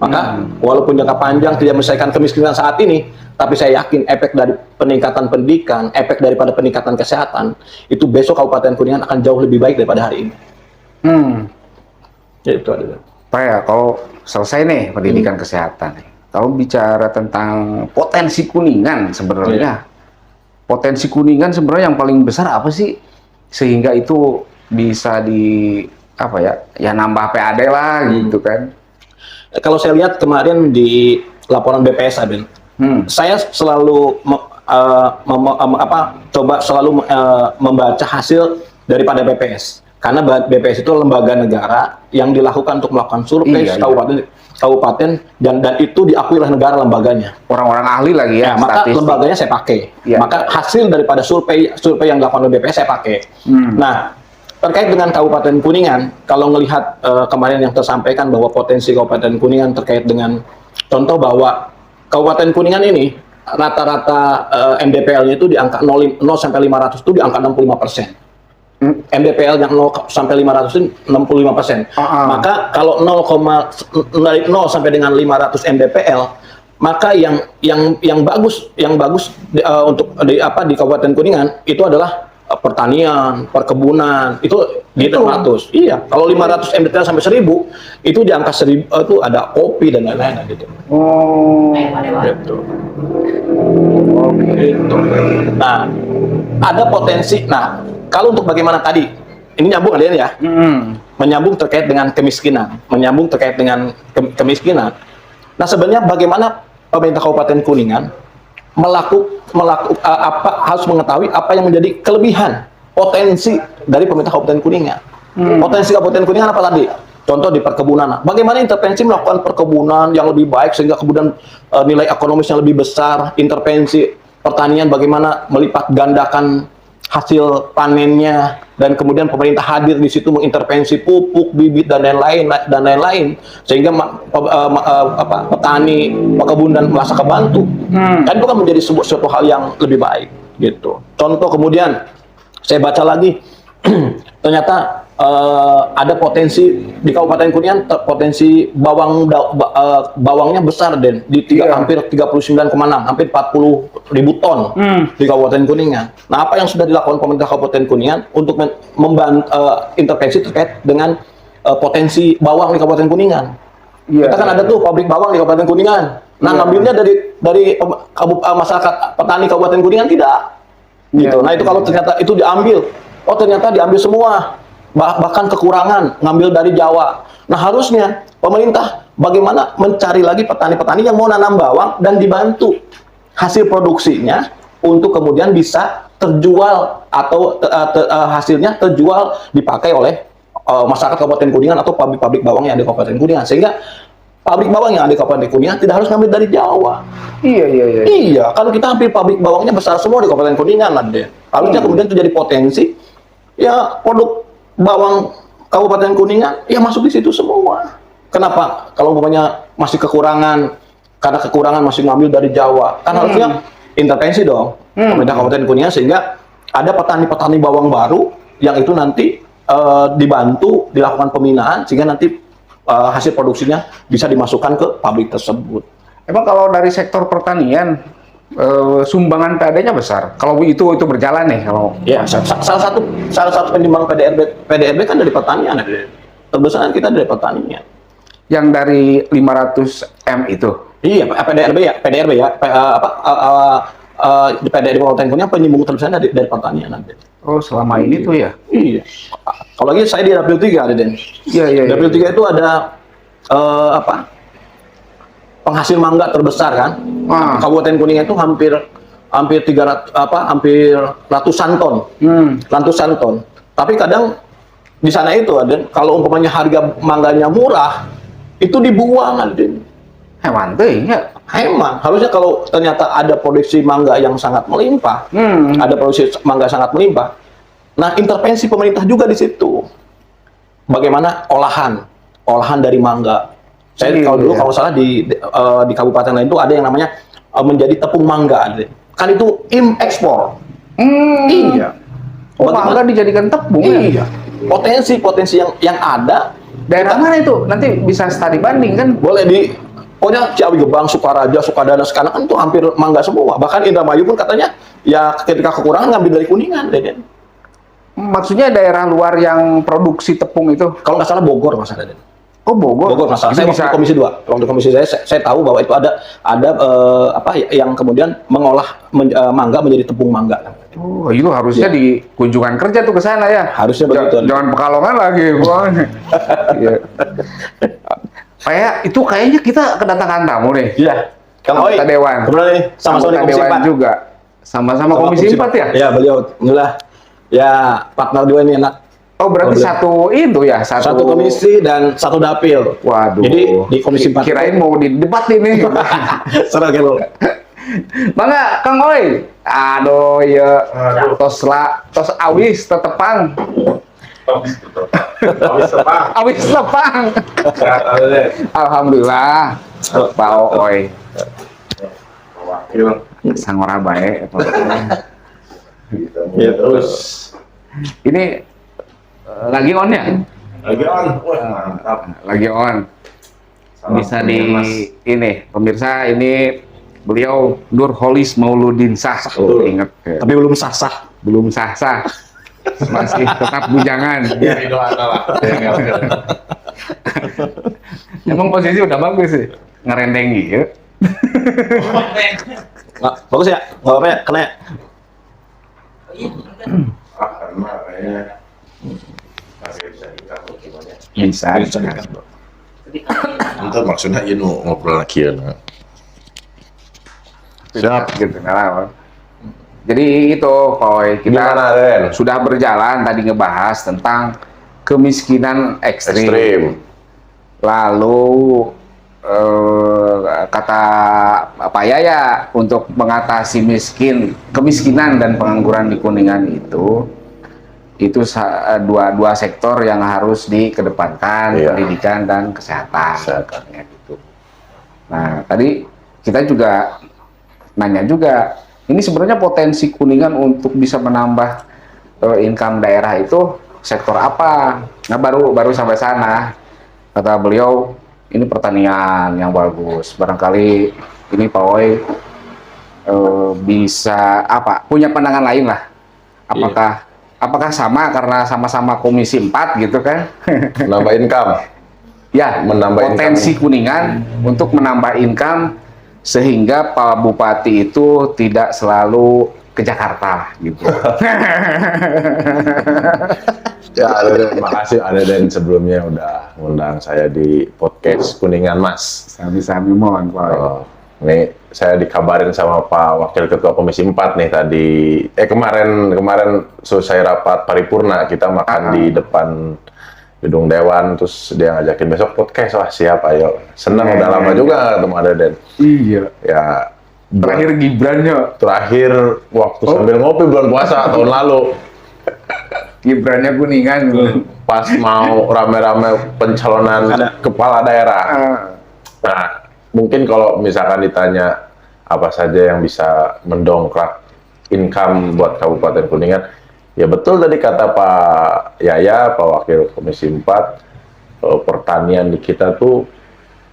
Maka walaupun jangka panjang tidak menyelesaikan kemiskinan saat ini, tapi saya yakin efek dari peningkatan pendidikan, efek daripada peningkatan kesehatan, itu besok Kabupaten Kuningan akan jauh lebih baik daripada hari ini. Ya, itu ada. Pak ya, kalau selesai nih pendidikan kesehatan, kalau bicara tentang potensi Kuningan sebenarnya, potensi Kuningan sebenarnya yang paling besar apa sih sehingga itu bisa ya nambah PAD lah gitu kan? Kalau saya lihat kemarin di laporan BPS, Aben, saya selalu coba selalu membaca hasil daripada BPS. Karena BPS itu lembaga negara yang dilakukan untuk melakukan survei kabupaten dan itu diakui oleh negara lembaganya. Orang-orang ahli lagi ya. Maka lembaganya saya pakai. Maka hasil daripada survei yang dilakukan oleh BPS saya pakai. Nah, terkait dengan Kabupaten Kuningan, kalau melihat kemarin yang tersampaikan bahwa potensi Kabupaten Kuningan terkait dengan contoh bahwa Kabupaten Kuningan ini rata-rata MDPL-nya itu di angka 0 sampai 500 itu di angka 65%. MDPL yang 0 sampai 500 itu 65%. Maka kalau 0 sampai dengan 500 MDPL, maka yang bagus untuk di Kabupaten Kuningan itu adalah pertanian, perkebunan, itu di 100. Iya, kalau 500 MDPL sampai 1000 itu di angka 1000 itu ada kopi dan lain-lain gitu. Gitu. Gitu. Nah, ada potensi. Nah, kalau untuk bagaimana tadi, ini nyambung kalian ya, menyambung terkait dengan kemiskinan, Nah, sebenarnya bagaimana pemerintah Kabupaten Kuningan harus mengetahui apa yang menjadi kelebihan potensi dari pemerintah Kabupaten Kuningan. Potensi Kabupaten Kuningan apa tadi? Contoh di perkebunan. Bagaimana intervensi melakukan perkebunan yang lebih baik sehingga kemudian nilai ekonomisnya lebih besar, intervensi pertanian bagaimana melipat gandakan hasil panennya, dan kemudian pemerintah hadir di situ mengintervensi pupuk, bibit dan lain-lain sehingga petani, pekebun dan merasa kebantu. Kan itu kan menjadi suatu hal yang lebih baik gitu. Contoh kemudian saya baca lagi ternyata ada potensi di Kabupaten Kuningan, potensi bawangnya besar Den hampir 39,6, hampir 40 ribu ton di Kabupaten Kuningan. Nah, apa yang sudah dilakukan pemerintah Kabupaten Kuningan untuk membantu intervensi terkait dengan potensi bawang di Kabupaten Kuningan? Kita kan ada tuh pabrik bawang di Kabupaten Kuningan. Nah, ngambilnya dari masyarakat petani Kabupaten Kuningan tidak. Gitu. Nah, itu kalau ternyata itu diambil, ternyata diambil semua. Bahkan kekurangan ngambil dari Jawa. Nah, harusnya pemerintah bagaimana mencari lagi petani-petani yang mau nanam bawang dan dibantu hasil produksinya untuk kemudian bisa terjual atau hasilnya terjual dipakai oleh masyarakat Kabupaten Kuningan atau pabrik-pabrik bawang yang ada di Kabupaten Kuningan, sehingga pabrik bawang yang ada di Kabupaten Kuningan tidak harus ngambil dari Jawa. Iya, kalau kita hampir pabrik bawangnya besar semua di Kabupaten Kuningan ada. Harusnya kemudian itu jadi potensi ya produk bawang Kabupaten Kuningan ya masuk di situ semua. Kenapa? Kalau umpamanya masih kekurangan, karena kekurangan masih ngambil dari Jawa, kan harusnya intervensi dong pemerintah Kabupaten Kuningan sehingga ada petani-petani bawang baru yang itu nanti dibantu dilakukan pembinaan sehingga nanti hasil produksinya bisa dimasukkan ke pabrik tersebut. Emang kalau dari sektor pertanian sumbangan PAD-nya besar. Kalau itu berjalan nih kalau ya salah satu penyumbang PDRB kan dari pertanian. Terbesar kita dari pertanian. Yang dari 500 M itu. Iya, PDRB ya. PDRB Kabupaten Kuningan penyumbang terbesar dari pertanian nanti. Oh, selama ini tuh ya. Iya. Kalau lagi saya di Dapil 3 ada Den. Iya. Dapil 3 itu ada penghasil mangga terbesar kan. Kabupaten Kuningan itu hampir ratusan ton. Ratusan ton. Tapi kadang di sana itu ada kalau umpamanya harga mangganya murah itu dibuang ada. Hewan tuh ya. Hemat. Harusnya kalau ternyata ada produksi mangga yang sangat melimpah, ada produksi mangga sangat melimpah. Nah, intervensi pemerintah juga di situ. Bagaimana olahan dari mangga. Saya kalau salah di kabupaten lain itu ada yang namanya menjadi tepung mangga. Kan itu ekspor. Iya. Mangga dijadikan tepung. Iya. Potensi yang ada. Daerah mana itu? Nanti bisa studi banding kan? Boleh pokoknya Ciawi Gebang, Sukaraja, Sukadana sekarang kan itu hampir mangga semua. Bahkan Indramayu pun katanya ya ketika kekurangan ngambil dari Kuningan. Maksudnya daerah luar yang produksi tepung itu? Kalau nggak salah Bogor Mas Aden. Oh, Bogor masalah. Saya waktu Komisi 2. Waktu Komisi saya tahu bahwa itu ada yang kemudian mengolah mangga menjadi tepung mangga. Oh, itu harusnya di kunjungan kerja tuh ke sana ya. Harusnya begitu. Jangan Pekalongan lagi, Bang. Iya. Kayaknya kita kedatangan tamu nih. Iya. Anggota Dewan. Kemudian nih sama-sama di Komisi 4 juga. Sama-sama Komisi 4 ya? Iya, beliau. Inilah ya partner dua ini enak. Oh, berarti satu itu ya, satu komisi dan satu dapil. Waduh. Jadi di Komisi 4 kirain mau di debat ini. Seru gitu. Mangga Kang Oi. Aduh ya. Tos awis tetepang. Awis tepang. Alhamdulillah. Pak Oi. Wakil Sangora bae. ya terus Ini lagi on ya? lagi on. Wah, mantap. Lagi on. Bisa di ini pemirsa, ini beliau Nurholis Mauludin Sah. Ingat ya. Tapi belum sah-sah. Belum sah-sah. Masih tetap bujangan. Ya itu adalah. Emang posisi udah bagus sih. Ngerendeng gitu. Bagus ya? Nggak apa-apa ya? Kena ya? Karena kayaknya masih bisa dikatur gimana? Bisa. Itu maksudnya ini ngobrol lagi ya. Siap gitu. Nah, jadi itu, Koy, kita Gimana, Ren? sudah berjalan tadi ngebahas tentang kemiskinan ekstrim. Lalu kata Pak Yaya untuk mengatasi kemiskinan dan pengangguran di Kuningan itu dua sektor yang harus dikedepankan, Iya. pendidikan dan kesehatan. Kesehatan. Ya, gitu. Nah, tadi kita juga nanya juga, ini sebenarnya potensi Kuningan untuk bisa menambah income daerah itu sektor apa? Nah, baru sampai sana kata beliau ini pertanian yang bagus. Barangkali ini Pak Woy bisa punya pandangan lain lah. Apakah sama karena sama-sama Komisi 4 gitu kan? Menambah income. Ya, Menambah potensi Kuningan untuk menambah income sehingga Pak Bupati itu tidak selalu ke Jakarta gitu. Ya, terima kasih Aden sebelumnya udah ngundang saya di podcast Kuningan Mas. Sami-sami mohon Pak. Nih saya dikabarin sama Pak Wakil Ketua Komisi 4 nih tadi. Kemarin selesai rapat paripurna kita makan di depan gedung Dewan, terus dia ngajakin besok podcast. Wah siap, ayo. Senang udah lama juga nggak ketemu Aden. Iya. Ya Terakhir Gibrannya. terakhir waktu sambil ngopi bulan puasa tahun lalu. Gibrannya Kuningan. Pas mau rame-rame pencalonan kepala daerah. Nah, mungkin kalau misalkan ditanya apa saja yang bisa mendongkrak income buat Kabupaten Kuningan, ya betul tadi kata Pak Yaya, Pak Wakil Komisi 4, pertanian di kita tuh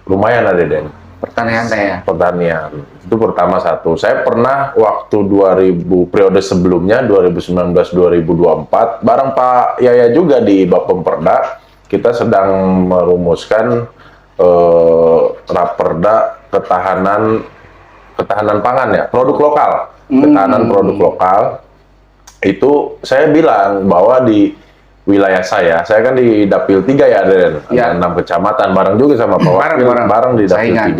lumayan ada, Den. Pertanian saya. Pertanian. Itu pertama satu. Saya pernah waktu 2000 periode sebelumnya 2019-2024 bareng Pak Yaya juga di Bapemperda kita sedang merumuskan Raperda ketahanan pangan ya, produk lokal. Ketahanan produk lokal. Itu saya bilang bahwa di wilayah saya kan di Dapil 3 ya, Den. Ya. Ada 6 kecamatan, bareng juga sama Pak Wakil, bareng di Dapil Saingan.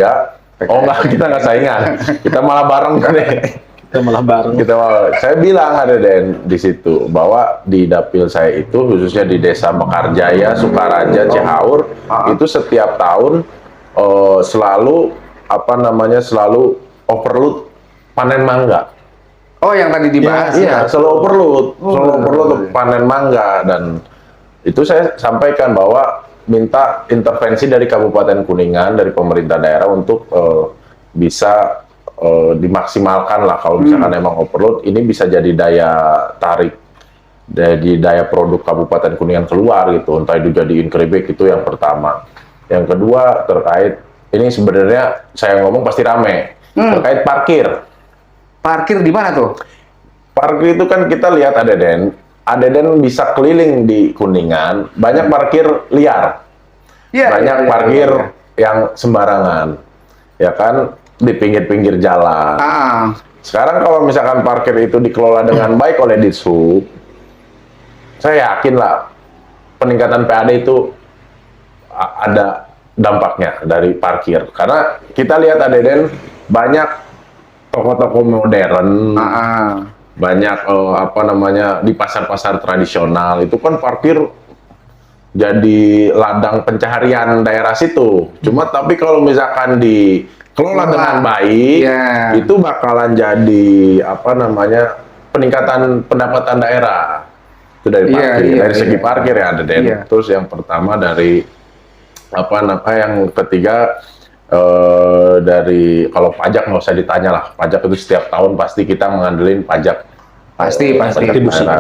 3. Oh enggak, kita nggak saingan. Kita malah bareng nih. Kita malah bareng. Saya bilang ada Den di situ bahwa di Dapil saya itu khususnya di Desa Mekarjaya, Sukaraja, Cihaur itu setiap tahun selalu selalu overload panen mangga. Oh, yang tadi dibahas Iya, selalu overload panen mangga, dan itu saya sampaikan bahwa minta intervensi dari Kabupaten Kuningan, dari pemerintah daerah untuk bisa dimaksimalkan lah kalau misalkan emang overload, ini bisa jadi daya tarik, jadi daya produk Kabupaten Kuningan keluar gitu, entah itu jadiin keripik, itu yang pertama. Yang kedua terkait, ini sebenarnya saya ngomong pasti rame, terkait parkir. Parkir di mana tuh? Parkir itu kan kita lihat Aden bisa keliling di Kuningan, banyak parkir liar, banyak parkir yang sembarangan, ya kan, di pinggir-pinggir jalan. Sekarang kalau misalkan parkir itu dikelola dengan baik oleh Dishub, saya yakin lah peningkatan PAD itu ada dampaknya dari parkir. Karena kita lihat Aden banyak toko-toko modern, banyak di pasar-pasar tradisional itu kan parkir jadi ladang pencaharian daerah situ. Cuma tapi kalau misalkan dikelola dengan baik, itu bakalan jadi peningkatan pendapatan daerah. Itu dari parkir, dari segi parkir ya ada Den. Terus yang pertama dari yang ketiga, dari kalau pajak nggak usah ditanya lah, pajak itu setiap tahun pasti kita mengandelin pajak pasti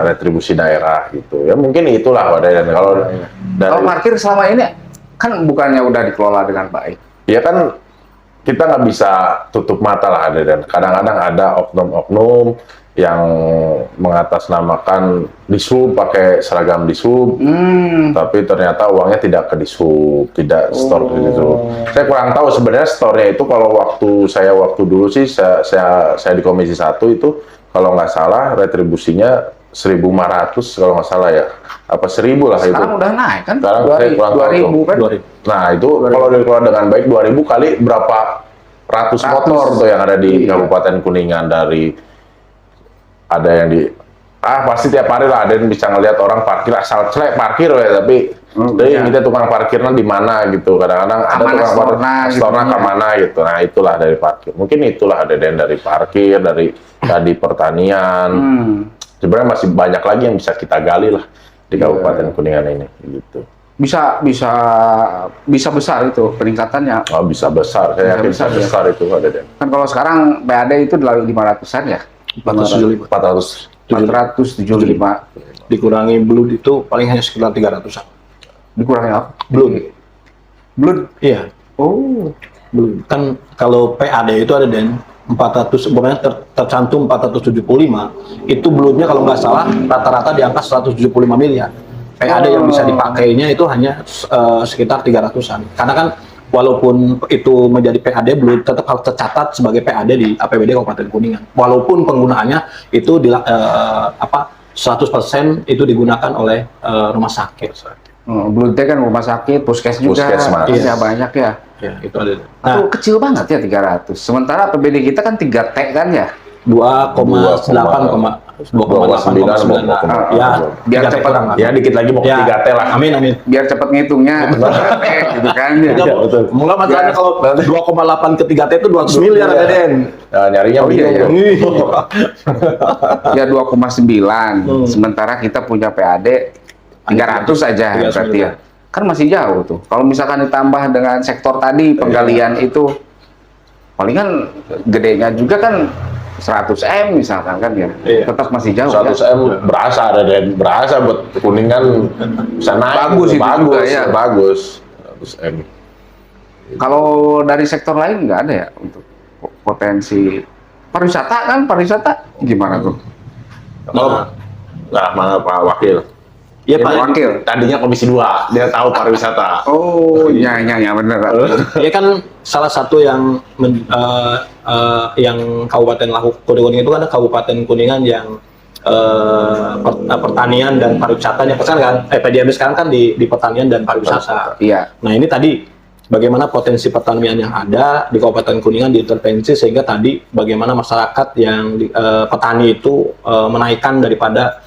retribusi daerah gitu ya, mungkin itulah Pak Dan. Kalau dari parkir selama ini kan bukannya udah dikelola dengan baik ya kan, kita nggak bisa tutup mata lah Dan. Kadang-kadang ada oknum-oknum yang mengatasnamakan Dishub, pakai seragam Dishub, tapi ternyata uangnya tidak ke Dishub, tidak store ke Dishub. Saya kurang tahu sebenarnya store-nya itu. Kalau waktu dulu sih saya di Komisi 1 itu kalau nggak salah retribusinya 1.500 kalau nggak salah ya, apa 1.000 lah. sekarang itu udah naik kan, sekarang saya kurang tahu 2.000 kan. Nah itu kalau dikelola dengan baik 2.000 kali berapa ratus motor tuh yang ada di Kabupaten Kuningan, dari ada yang di pasti tiap hari lah Aden bisa ngelihat orang parkir asal celek parkir ya, tapi iya. kita tukang parkirnya di mana gitu. Kadang-kadang ada Kemana tukang parkir storna gitu storna ya. kemana gitu. Nah, itulah dari parkir. Mungkin itulah Den dari parkir, dari pertanian. Sebenarnya masih banyak lagi yang bisa kita gali lah di Kabupaten Kuningan ini gitu. Bisa besar itu peningkatannya. Oh, bisa besar. Saya yakin bisa besar itu Den. Kan kalau sekarang PAD itu 500-an ya. 475 Dikurangi blood itu paling hanya sekitar 300-an. dikurangi apa? Blood. Blood. Iya. Oh, Belum. Kan kalau PAD itu ada Den 400, pokoknya tercantum 475, itu bloodnya kalau nggak salah rata-rata di angka 175 miliar. PAD yang bisa dipakainya itu hanya sekitar 300-an. Karena kan walaupun itu menjadi PAD blood tetap harus tercatat sebagai PAD di APBD Kabupaten Kuningan. Walaupun penggunaannya itu 100% itu digunakan oleh rumah sakit. bloodnya kan rumah sakit, puskes juga. Puskesmas. Iya, banyak ya. Ya, itu ada. Itu kecil banget ya 300. Sementara APBD kita kan 3T kan ya. 2,8, 2,8, ya, biar cepat Ya dikit lagi mau ke 3T lah. Amin, amin. biar cepat ngitungnya. gitu kan ya. betul. Mulai masalahnya kalau 2,8 ke 3T itu 200 miliar ada Den. Nah, nyarinya Oh, iya, bingung. Ya 2,9. Sementara kita punya PAD 300 aja 300 berarti ya. Kan masih jauh tuh. Kalau misalkan ditambah dengan sektor tadi penggalian itu palingan gedenya juga kan 100 M misalkan kan ya. Iya. Tetap masih jauh 100 ya. M berasa ada Den, berasa buat Kuningan bisa naik. Bagus itu bagus, juga, ya. bagus. 100 M. Kalau dari sektor lain nggak ada ya untuk potensi pariwisata kan, pariwisata gimana tuh? Nah, mana Pak Wakil? Iya, Pak Pak. Wakil. Tadinya Komisi 2, dia tahu pariwisata. Oh, iya bener. Ya kan salah satu yang yang Kabupaten Kuningan itu kan ada Kabupaten Kuningan yang pertanian dan pariwisatanya sekarang kan PDM sekarang kan di pertanian dan pariwisata. Iya. Nah, ini tadi bagaimana potensi pertanian yang ada di Kabupaten Kuningan diintervensi sehingga tadi bagaimana masyarakat yang petani itu menaikkan daripada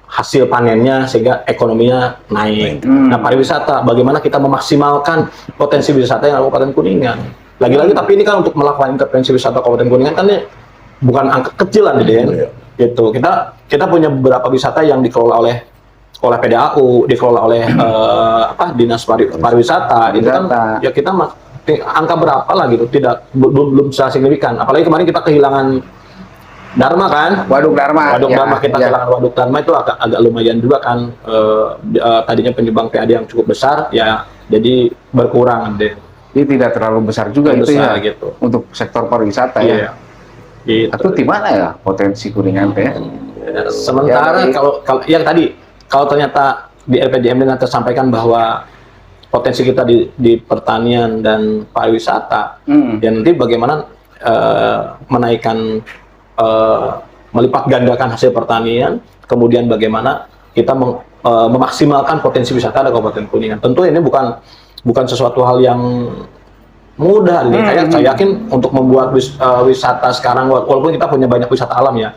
hasil panennya sehingga ekonominya naik. Nah, pariwisata, bagaimana kita memaksimalkan potensi wisata yang ada di Kabupaten Kuningan. Lagi-lagi tapi ini kan untuk melakukan intervensi wisata Kabupaten Kuningan kan ini bukan angka kecil lah Den. Gitu. Kita punya beberapa wisata yang dikelola oleh PDAU, dikelola oleh Dinas Pariwisata. Itu kan ya kita angka berapa lah gitu, belum secara signifikan. Apalagi kemarin kita kehilangan Dharma kan, Waduk Dharma. Dharma kita kehilangan Waduk Dharma itu agak lumayan juga kan, tadinya penyumbang PAD yang cukup besar ya, jadi berkurang deh. Ini tidak terlalu besar juga itu Besar, ya gitu. untuk sektor pariwisata Iya. ya. Gitu. Atau di mana ya potensi Kuningan teh? Sementara Ya, kalau yang tadi kalau ternyata di RPJMD nanti tersampaikan bahwa potensi kita di pertanian dan pariwisata, ya nanti bagaimana menaikkan melipat gandakan hasil pertanian, kemudian bagaimana kita memaksimalkan potensi wisata di Kabupaten Kuningan. Tentu ini bukan sesuatu hal yang mudah. Saya yakin untuk membuat wisata sekarang, walaupun kita punya banyak wisata alam ya,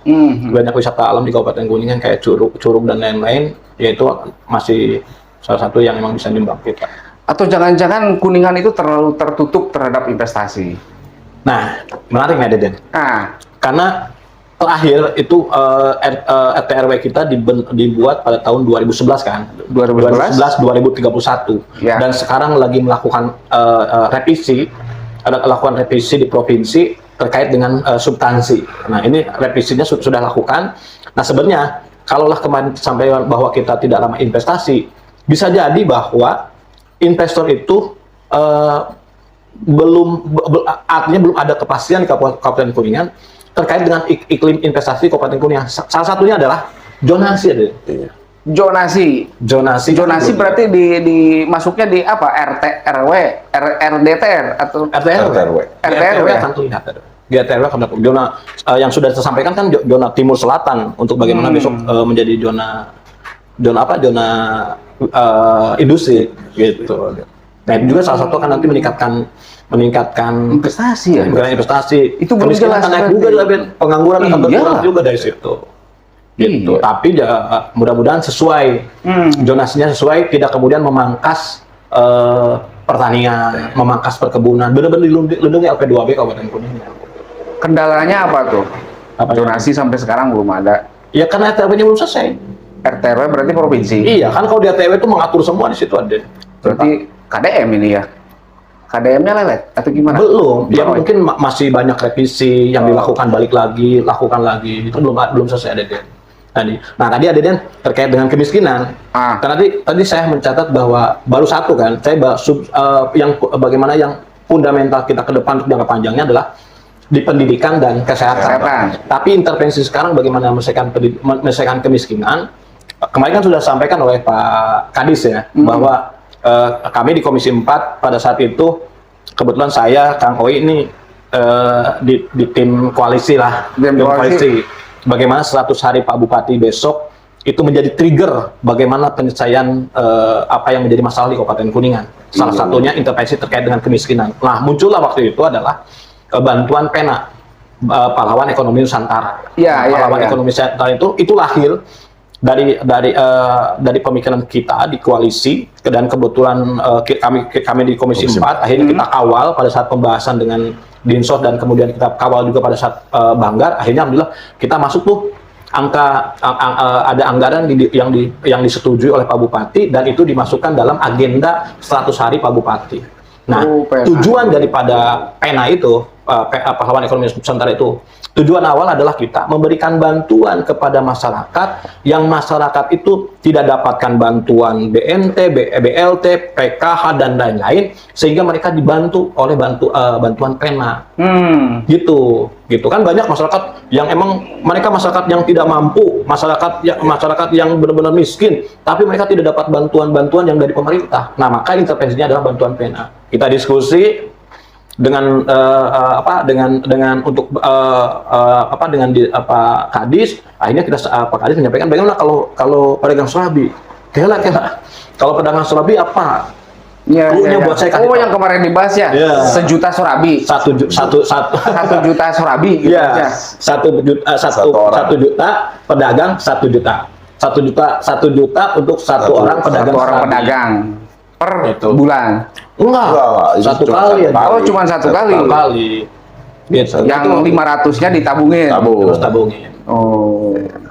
banyak wisata alam di Kabupaten Kuningan kayak Curug dan lain-lain, yaitu masih salah satu yang memang bisa nyumbang kita. Atau jangan-jangan Kuningan itu terlalu tertutup terhadap investasi? Nah, menarik nih Deden. Karena terakhir itu RT/RW kita dibuat pada tahun 2011 kan, 2031 Ya. Dan sekarang lagi melakukan revisi di provinsi terkait dengan substansi. Nah, ini revisinya sudah lakukan. Nah, sebenarnya kalaulah kemarin sampaikan bahwa kita tidak ramah investasi, bisa jadi bahwa investor itu artinya belum ada kepastian di Kabupaten Kuningan terkait dengan iklim investasi Kabupaten Kuningan. Salah satunya adalah zonasi. Zonasi berarti masuknya di apa? RT RW, RDTR atau RT/RW akan terlihat ada. Di RT/RW akan dapat zona yang sudah tersampaikan kan zona timur selatan untuk bagaimana besok menjadi zona industri gitu. Nah, itu juga salah satu akan nanti meningkatkan investasi meningkatkan ya. meningkatkan investasi. Itu belum kemiskinan jelas akan naik berarti. juga juga, Ben. Pengangguran akan Iya. berkurang juga dari situ. Gitu. Iya. Tapi mudah-mudahan sesuai zonasinya sesuai, tidak kemudian memangkas pertanian, memangkas perkebunan. Benar-benar dilindungi LP2B Kabupaten Kuningan. Kendalanya apa tuh? Apa Zonasi sampai sekarang belum ada. Ya karena RTW-nya belum selesai. RTW berarti provinsi. Iya, kan kalau di RTW itu mengatur semua di situ ada. Berarti KDM ini ya. KDM-nya lelet atau gimana? Belum, ya Belum. mungkin masih banyak revisi yang dilakukan, balik lagi, lakukan lagi, itu belum selesai Deden. Nah tadi Deden terkait dengan kemiskinan. Karena tadi saya mencatat bahwa baru satu kan, yang bagaimana yang fundamental kita ke depan untuk jangka panjangnya adalah di pendidikan dan kesehatan. Tapi intervensi sekarang bagaimana menyelesaikan kemiskinan. Kemarin kan sudah disampaikan oleh Pak Kadis ya, bahwa kami di Komisi 4 pada saat itu kebetulan saya Kang Oi ini di tim koalisi lah, tim koalisi. Bagaimana 100 hari Pak Bupati besok itu menjadi trigger bagaimana penyelesaian apa yang menjadi masalah di Kabupaten Kuningan. Salah satunya intervensi terkait dengan kemiskinan. Nah, muncullah waktu itu adalah bantuan PENA, Pahlawan Ekonomi Nusantara. Pahlawan Ekonomi Nusantara itu lahir dari pemikiran kita di koalisi, dan kebetulan kami di Komisi 4 akhirnya kita kawal pada saat pembahasan dengan Dinsos, dan kemudian kita kawal juga pada saat Banggar. Akhirnya alhamdulillah kita masuk tuh ada anggaran yang disetujui oleh Pak Bupati, dan itu dimasukkan dalam agenda 100 hari Pak Bupati. Nah, tujuan daripada PENA itu, Pahlawan Ekonomi Nusantara itu, tujuan awal adalah kita memberikan bantuan kepada masyarakat yang masyarakat itu tidak dapatkan bantuan BNT, BLT, PKH dan lain-lain, sehingga mereka dibantu oleh bantuan PENA. Gitu kan, banyak masyarakat yang emang mereka masyarakat yang tidak mampu, masyarakat yang benar-benar miskin, tapi mereka tidak dapat bantuan-bantuan yang dari pemerintah. Nah, maka intervensinya adalah bantuan PENA. Kita diskusi dengan Kadis. Akhirnya Pak Kadis menyampaikan bagaimana kalau pedagang surabi, kela kalau pedagang surabi apa buat saya kasih yang kemarin dibahas ya, 1 juta surabi, 1 juta surabi gitu aja. 1 juta pedagang, 1 juta untuk satu orang pedagang per bulan. Enggak, satu kali. Cuma satu kali. Gitu. Yang 500-nya ditabungin. Terus tabungin.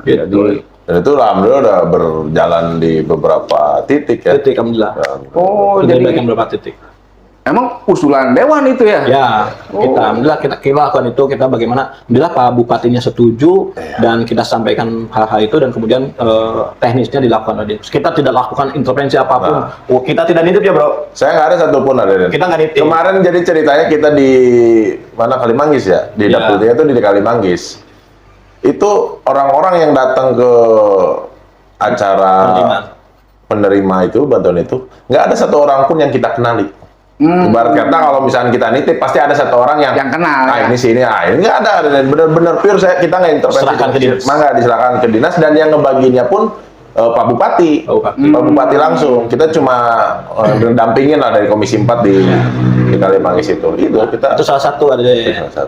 Gitu. Dan itu alhamdulillah udah berjalan di beberapa titik ya. Alhamdulillah. Jadi beberapa titik. Emang usulan Dewan itu ya? Ya, alhamdulillah kita lakukan itu. Kita bagaimana, alhamdulillah Pak Bupatinya setuju, dan kita sampaikan hal-hal itu, dan kemudian teknisnya dilakukan. Kita tidak lakukan intervensi apapun. Kita tidak nitip ya bro. Saya nggak ada satupun ada. Kita nggak nitip. Kemarin jadi ceritanya kita di mana, Kalimanggis ya, di dapurnya itu di Kalimanggis. Itu orang-orang yang datang ke acara penerima itu bantuan itu, nggak ada satu orang pun yang kita kenali. Ibarat kata kalau misalnya kita nitip pasti ada satu orang yang kenal. Ini sini, ini nggak ada. Bener-bener pure kita nggak intervensi. Serahkan ke dinas. Diserahkan ke dinas, dan yang ngebaginya pun Pak Bupati. Pak Bupati langsung. Kita cuma dampingin lah dari Komisi 4 di Kalimanggis itu. Itu salah satu ada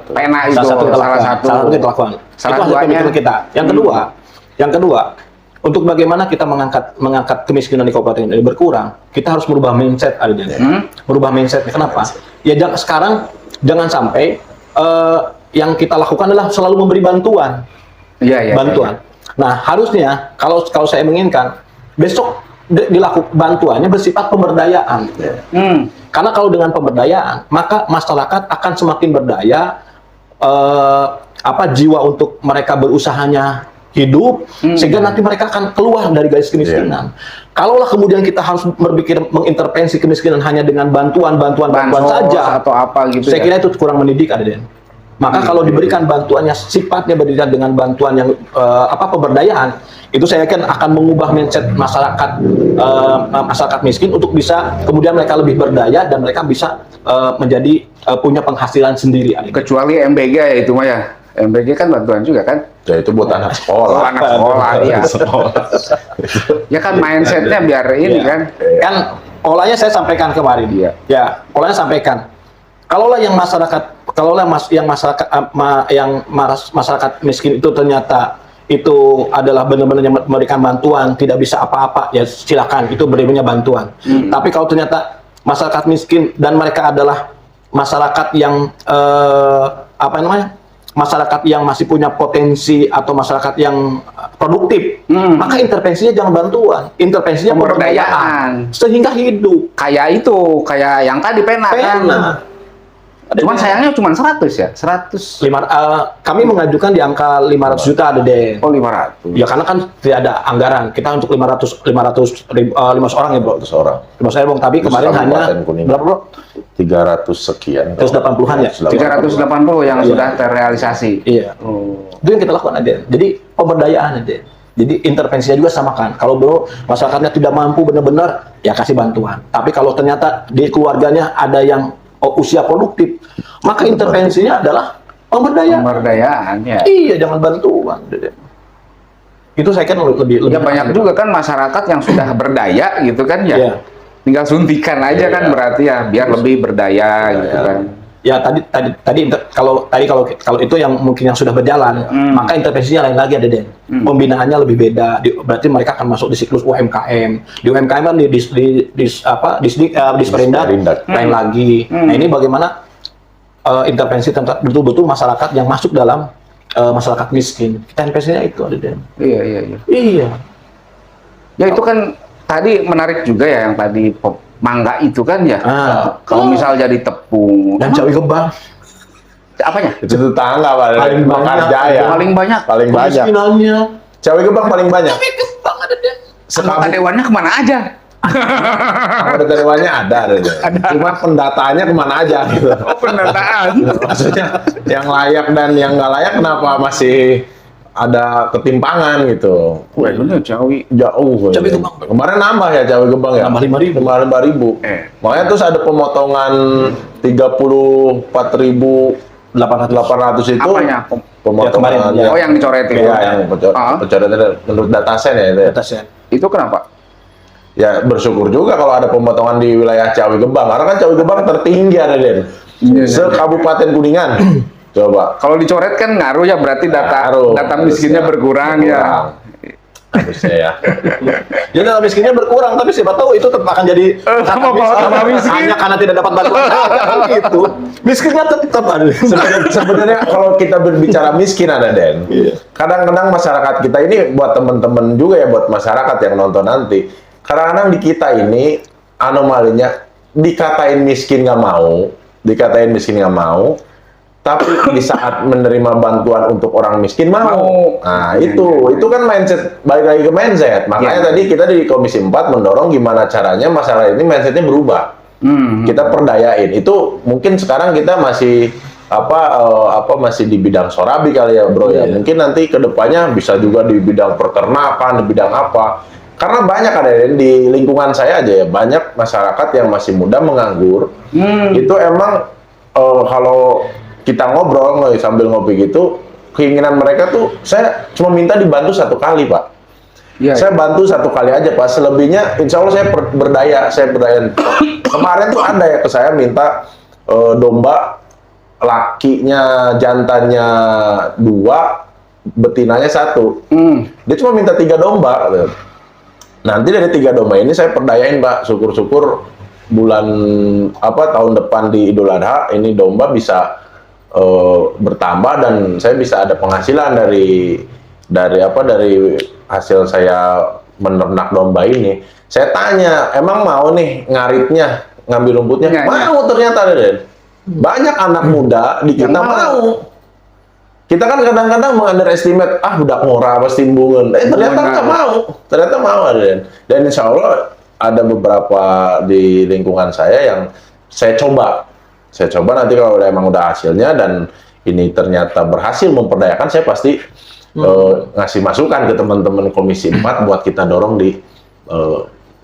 PENA itu salah satu kita lakukan. Itu hasil pemikiran kita. Yang kedua, untuk bagaimana kita mengangkat kemiskinan di kabupaten ini berkurang, kita harus merubah mindset, merubah mindsetnya. Kenapa? Ya sekarang jangan sampai yang kita lakukan adalah selalu memberi bantuan. Bantuan. Nah, harusnya kalau saya menginginkan besok dilakukan bantuannya bersifat pemberdayaan. Karena kalau dengan pemberdayaan, maka masyarakat akan semakin berdaya, jiwa untuk mereka berusahanya hidup, sehingga nanti mereka akan keluar dari garis kemiskinan. Kalaulah kemudian kita harus berpikir mengintervensi kemiskinan hanya dengan bantuan saja atau apa gitu, saya kira itu kurang mendidik, Aden. Maka kalau diberikan bantuannya sifatnya berbeda dengan bantuan yang pemberdayaan, itu saya yakin akan mengubah mindset masyarakat miskin untuk bisa kemudian mereka lebih berdaya, dan mereka bisa menjadi punya penghasilan sendiri, Aden. Kecuali MBG ya itu mah ya. MBG kan bantuan juga kan? Ya itu buat anak sekolah. Anak sekolah ya. Ya kan mindsetnya biar ini kan. Kan polanya saya sampaikan kemarin. Ya, polanya sampaikan. Kalaulah yang masyarakat miskin itu ternyata itu adalah benar-benar yang memberikan bantuan, tidak bisa apa-apa, ya silakan, itu berinya bantuan. Tapi kalau ternyata masyarakat miskin dan mereka adalah masyarakat yang apa namanya, masyarakat yang masih punya potensi atau masyarakat yang produktif, maka intervensinya jangan bantuan, intervensinya pemberdayaan sehingga hidup. Kayak yang tadi pena kan. Cuman sayangnya cuma 100 ya, 100. Kami mengajukan di angka 500 juta ada deh. Oh 500. Ya karena kan tidak ada anggaran. Kita untuk 500 orang ya bro. 100 orang. 500 orang, tapi Terus kemarin hanya Kabupaten Kuningan. berapa bro? 300 sekian. 180-an ya? 380 yang Iya. sudah terrealisasi. Iya. Itu yang kita lakukan ada. Jadi pemberdayaan ada. Jadi intervensinya juga samakan. Kalau bro masyarakatnya tidak mampu benar-benar, ya kasih bantuan. Tapi kalau ternyata di keluarganya ada yang usia produktif, maka intervensinya adalah pemberdayaan. Pemberdayaan ya. Iya, jangan bantuan. Itu saya kan lebih Ya banyak juga kan masyarakat yang sudah berdaya gitu kan ya. Iya. Tinggal suntikan aja kan Iya. berarti ya biar lebih berdaya gitu kan. Ya kalau itu yang mungkin yang sudah berjalan, maka intervensinya lain lagi ada Den. Pembinaannya lebih beda. Berarti mereka akan masuk di siklus UMKM. Di UMKM kan di Disperindak lain lagi. Nah ini bagaimana intervensi tentang betul-betul masyarakat yang masuk dalam masyarakat miskin. Kita intervensinya itu ada Den. Iya. Iya. Ya itu kan tadi menarik juga ya yang tadi mangga itu kan ya. Kalau misal jadi tepung Dan cabai kebang. apanya? Itu tetangga Pak. Paling banyak. Mekarjaya. Paling banyak. Paling banyak. Kemiskinannya. Cawe Gebang paling banyak. Cabai kebang ada Den. Anggota dewannya kemana aja? Anggota dewannya ada. Cuma pendataannya kemana aja gitu. Oh pendataan. Maksudnya yang layak dan yang nggak layak kenapa masih ada ketimpangan gitu. Wah bener Jawi. Jauh. Cabai Gebang. Kemarin nambah ya Cawe Gebang ya. Nambah 5.000. Nambah 5.000. Makanya terus ada pemotongan 34.800 itu. Apanya? Pemotongan. Ya, kemarin, Oh yang dicoretin. Iya, yang pencoretan menurut datasen ya itu. ya. Atasnya. Itu kenapa? Ya bersyukur juga kalau ada pemotongan di wilayah Cawi Gebang. Karena kan Cawi Gebang tertinggi ada Den. Se-Kabupaten Kuningan. Coba. Kalau dicoret kan ngaruh ya berarti Ngaruh. data miskinnya berkurang ya. Harusnya ya. Jadi data miskinnya berkurang, tapi siapa tahu itu tetap akan jadi tambah miskin. hanya karena tidak dapat bantuan kan gitu. Miskinnya tetap ada. Sebenarnya kalau kita berbicara miskin ada Den. Kadang-kadang masyarakat kita ini buat teman-teman juga ya buat masyarakat yang nonton nanti. Kadang-kadang di kita ini anomalinya dikatain miskin nggak mau, tapi di saat menerima bantuan untuk orang miskin mau. Nah, itu kan mindset, balik lagi ke mindset. Makanya tadi kita di Komisi 4 mendorong gimana caranya masalah ini mindsetnya berubah. Kita perdayain. Itu mungkin sekarang kita masih masih di bidang sorabi kali ya, Bro ya. Mungkin nanti kedepannya bisa juga di bidang peternakan, di bidang apa. Karena banyak ada di lingkungan saya aja ya, banyak masyarakat yang masih muda menganggur. Itu emang kalau kita ngobrol sambil ngopi gitu, keinginan mereka tuh saya cuma minta dibantu 1 kali Pak. Saya bantu 1 kali aja Pak. Selebihnya Insya Allah saya berdaya. Kemarin tuh ada ya ke saya minta domba lakinya jantannya 2, betinanya 1. Dia cuma minta 3 domba. Nanti dari 3 domba ini saya perdayain Pak. Syukur-syukur bulan tahun depan di Idul Adha ini domba bisa bertambah dan saya bisa ada penghasilan dari hasil saya menernak domba ini. Saya tanya, emang mau nih ngaritnya, ngambil rumputnya? Mau ternyata Den. Banyak anak muda di kita mau. Kita kan kadang-kadang mengunderestimate, budak ngora pasti timbungan. Ternyata mau Den. Dan insya Allah ada beberapa di lingkungan saya yang saya coba nanti kalau emang udah hasilnya dan ini ternyata berhasil memperdayakan, saya pasti ngasih masukan ke teman-teman Komisi 4 buat kita dorong di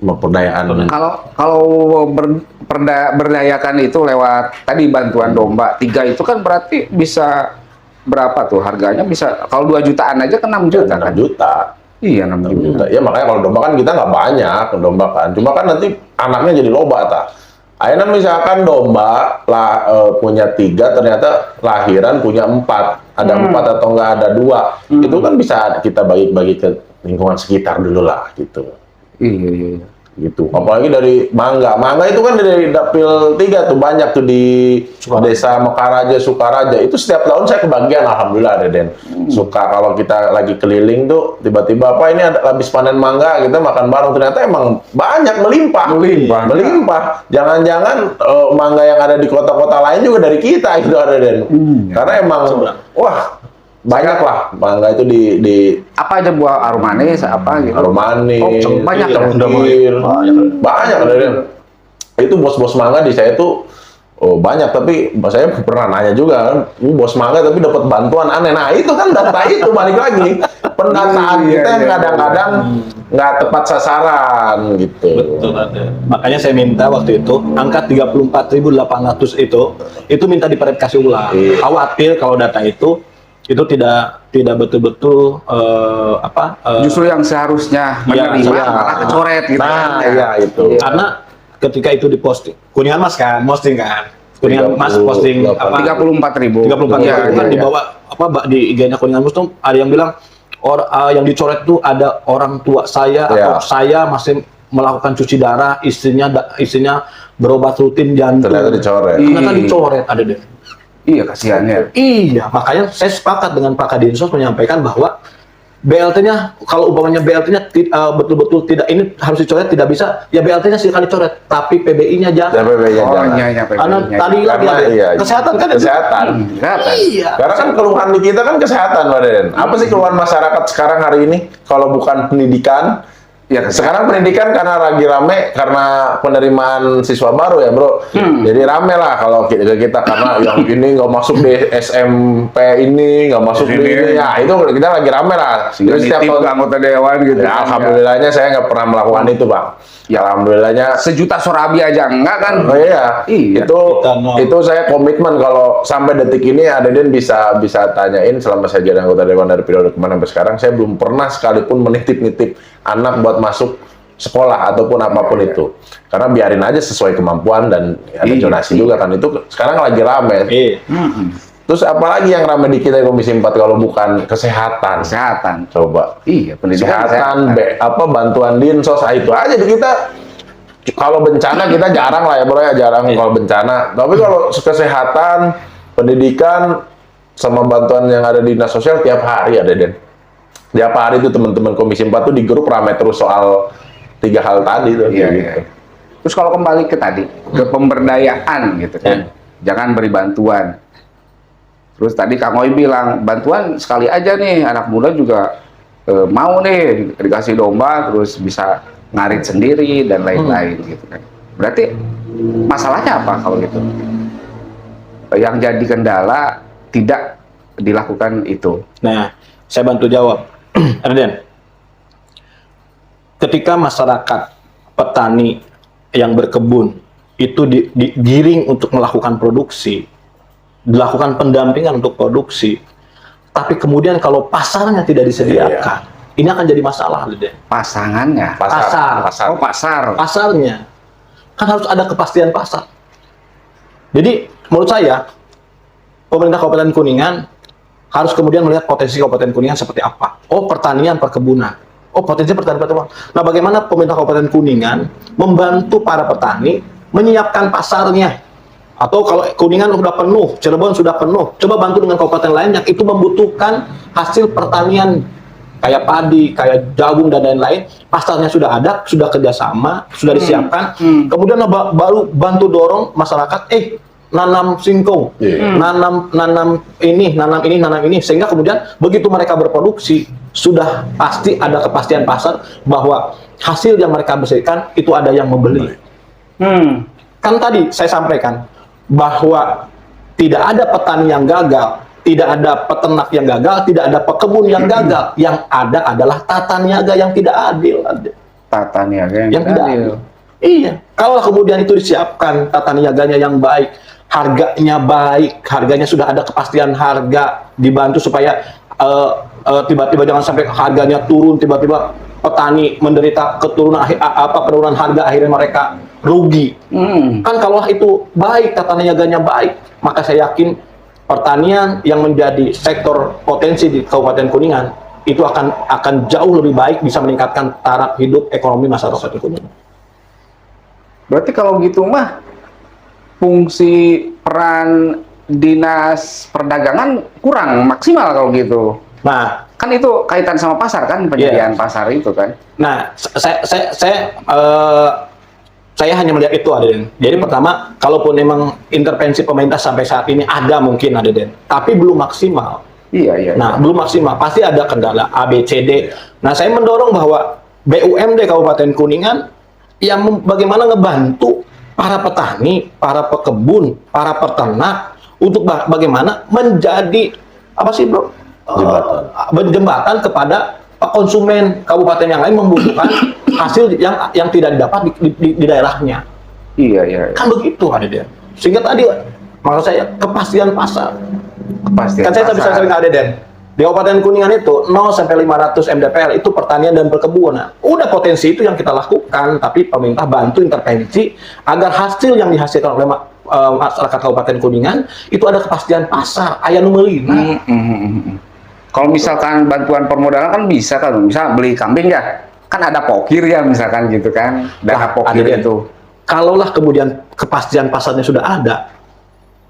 memperdayaan. Kalau berdayakan itu lewat tadi bantuan domba 3 itu kan berarti bisa berapa tuh harganya? Bisa kalau 2 jutaan aja kan 6 juta kan? 6 juta. Iya 6 juta. Ya makanya kalau domba kan kita nggak banyak domba kan. Cuma kan nanti anaknya jadi loba tak. Akhirnya misalkan domba punya 3, ternyata lahiran punya 4. Ada 4 atau enggak ada 2. Itu kan bisa kita bagi-bagi ke lingkungan sekitar dulu lah gitu. Iya. Gitu. Apalagi dari mangga. Mangga itu kan dari Dapil 3 tuh banyak tuh di Desa Mekaraja, Sukaraja. Itu setiap tahun saya kebagian, alhamdulillah Den. Suka kalau kita lagi keliling tuh tiba-tiba apa ini ada habis panen mangga, kita makan bareng, ternyata emang banyak melimpah. Jangan-jangan mangga yang ada di kota-kota lain juga dari kita gitu ada Den. Karena emang wah banyak lah mangga itu di Apa aja buah aromanis apa gitu? Aromanis, Banyak cengkir, banyak ada Den. Itu bos-bos mangga di saya tuh banyak, tapi saya pernah nanya juga kan, bos mangga tapi dapat bantuan aneh. Nah itu kan data itu balik lagi pendataan kita yang kadang-kadang nggak tepat sasaran gitu. Betul, ada. Makanya saya minta waktu itu angka 34.800 itu minta diverifikasi ulang. Khawatir kalau data itu tidak betul-betul Justru yang seharusnya menerima malah kecoret gitu. Nah, iya itu. karena ketika itu diposting Kuningan Mas kan posting kan Kuningan Mas posting 34.000. 34 Iya, itu kan iya. dibawa di IG-nya Kuningan Mas tuh ada yang bilang yang dicoret tuh ada orang tua saya atau saya masih melakukan cuci darah, istrinya berobat rutin jantung. Ternyata dicoret. Ternyata dicoret ada deh. Iya, kasihannya. Iya, makanya saya sepakat dengan Pak Kadinsos menyampaikan bahwa BLT-nya, kalau umpamanya BLT-nya betul-betul tidak ini harus dicoret, tidak bisa, ya BLT-nya silakan dicoret, tapi PBI-nya jangan. PBI-nya Oh, jangan. iya, Karena PBI-nya. tadi lagi Karena ada iya, kesehatan kan? kesehatan. Kesehatan. Iya. Karena kan keluhan di kita kan kesehatan, Pak Den. Apa sih keluhan masyarakat sekarang hari ini? Kalau bukan pendidikan, Ya, sekarang pendidikan karena lagi rame karena penerimaan siswa baru ya, Bro. Jadi rame lah kalau kita karena yang ini nggak masuk di SMP ini, nggak masuk di ini. Ya itu kita lagi rame lah. Sehingga Jadi setiap nitip tahun ke anggota dewan gitu. ya, alhamdulillahnya saya nggak pernah melakukan itu, Bang. Ya alhamdulillahnya. Sejuta sorabi aja enggak kan? Oh iya, Iya. itu saya komitmen kalau sampai detik ini Aden bisa tanyain selama saya jadi anggota dewan dari periode kemarin sampai sekarang saya belum pernah sekalipun menitip-nitip anak buat masuk sekolah ataupun apapun itu, karena biarin aja sesuai kemampuan dan ada zonasi juga kan itu sekarang lagi rame. Terus apalagi yang rame di kita di Komisi 4 kalau bukan kesehatan? Kesehatan. Coba. Iya, pendidikan Kesehatan, bantuan dinsos, itu aja di kita. Kalau bencana kita jarang lah ya bro ya, jarang kalau bencana. Tapi kalau kesehatan, pendidikan, sama bantuan yang ada di dinas sosial tiap hari ada Den. Tiap hari itu teman-teman Komisi 4 tuh di grup rame terus soal 3 hal tadi tuh. Iya, gitu. iya. Terus kalau kembali ke tadi, ke pemberdayaan gitu kan. Jangan beri bantuan. Terus tadi Kang Oi bilang, bantuan sekali aja nih, anak muda juga mau nih dikasih domba, terus bisa ngarit sendiri dan lain-lain gitu kan. Berarti masalahnya apa kalau gitu? Yang jadi kendala tidak dilakukan itu. Nah, saya bantu jawab. Erden, ketika masyarakat petani yang berkebun itu digiring untuk melakukan produksi, dilakukan pendampingan untuk produksi, tapi kemudian kalau pasarnya tidak disediakan, ini akan jadi masalah, Erden. Pasangannya. Pasar. Oh, pasar. Pasarnya kan harus ada kepastian pasar. Jadi menurut saya pemerintah Kabupaten Kuningan harus kemudian melihat potensi Kabupaten Kuningan seperti apa. Oh, pertanian, perkebunan. Oh, potensi pertanian, perkebunan. Nah, bagaimana pemerintah Kabupaten Kuningan membantu para petani menyiapkan pasarnya? Atau kalau Kuningan sudah penuh, Cirebon sudah penuh, coba bantu dengan kabupaten lain yang itu membutuhkan hasil pertanian kayak padi, kayak jagung dan lain-lain, pasarnya sudah ada, sudah kerjasama, sudah disiapkan. Kemudian baru bantu dorong masyarakat, nanam singkong, nanam ini, sehingga kemudian begitu mereka berproduksi sudah pasti ada kepastian pasar bahwa hasil yang mereka bersihkan itu ada yang membeli. Kan tadi saya sampaikan bahwa tidak ada petani yang gagal, tidak ada peternak yang gagal, tidak ada pekebun yang gagal. Yang ada adalah tata niaga yang tidak adil. Tata niaga Yang tidak adil. Iya, kalau kemudian itu disiapkan tata niaganya yang baik, harganya baik, harganya sudah ada kepastian harga, dibantu supaya tiba-tiba jangan sampai harganya turun, tiba-tiba petani menderita penurunan harga, akhirnya mereka rugi. Hmm. Kan kalau itu baik, tata niaganya baik, maka saya yakin pertanian yang menjadi sektor potensi di Kabupaten Kuningan itu akan jauh lebih baik, bisa meningkatkan taraf hidup ekonomi masyarakat Kuningan. Berarti kalau gitu mah fungsi peran dinas perdagangan kurang maksimal kalau gitu. Nah, Kan itu kaitan sama pasar kan, penyediaan pasar itu kan. Nah, saya hanya melihat itu, Aden. Jadi pertama, kalaupun memang intervensi pemerintah sampai saat ini ada mungkin, Aden, tapi belum maksimal. Iya, iya. Nah, iya. belum maksimal. Pasti ada kendala A, B, C, D. Nah, saya mendorong bahwa BUMD Kabupaten Kuningan yang bagaimana ngebantu para petani, para pekebun, para peternak untuk bagaimana menjadi apa sih, Bro? Jembatan kepada konsumen kabupaten yang lain membutuhkan hasil yang tidak didapat di daerahnya. Iya, iya. iya. Kan begitu, Aden. Sehingga tadi maksud saya kepastian pasar. Kepastian Kan saya bisa pasar. sering Aden. Di Kabupaten Kuningan itu 0 sampai 500 MDPL itu pertanian dan perkebunan. Udah potensi itu yang kita lakukan, tapi pemerintah bantu intervensi agar hasil yang dihasilkan oleh masyarakat Kabupaten Kuningan itu ada kepastian pasar, aya nu meulina. Kalau misalkan bantuan permodalan kan bisa kan, misal beli kambing ya, kan ada pokir ya misalkan gitu kan, dana Wah, pokir Aden, itu. kalaulah kemudian kepastian pasarnya sudah ada,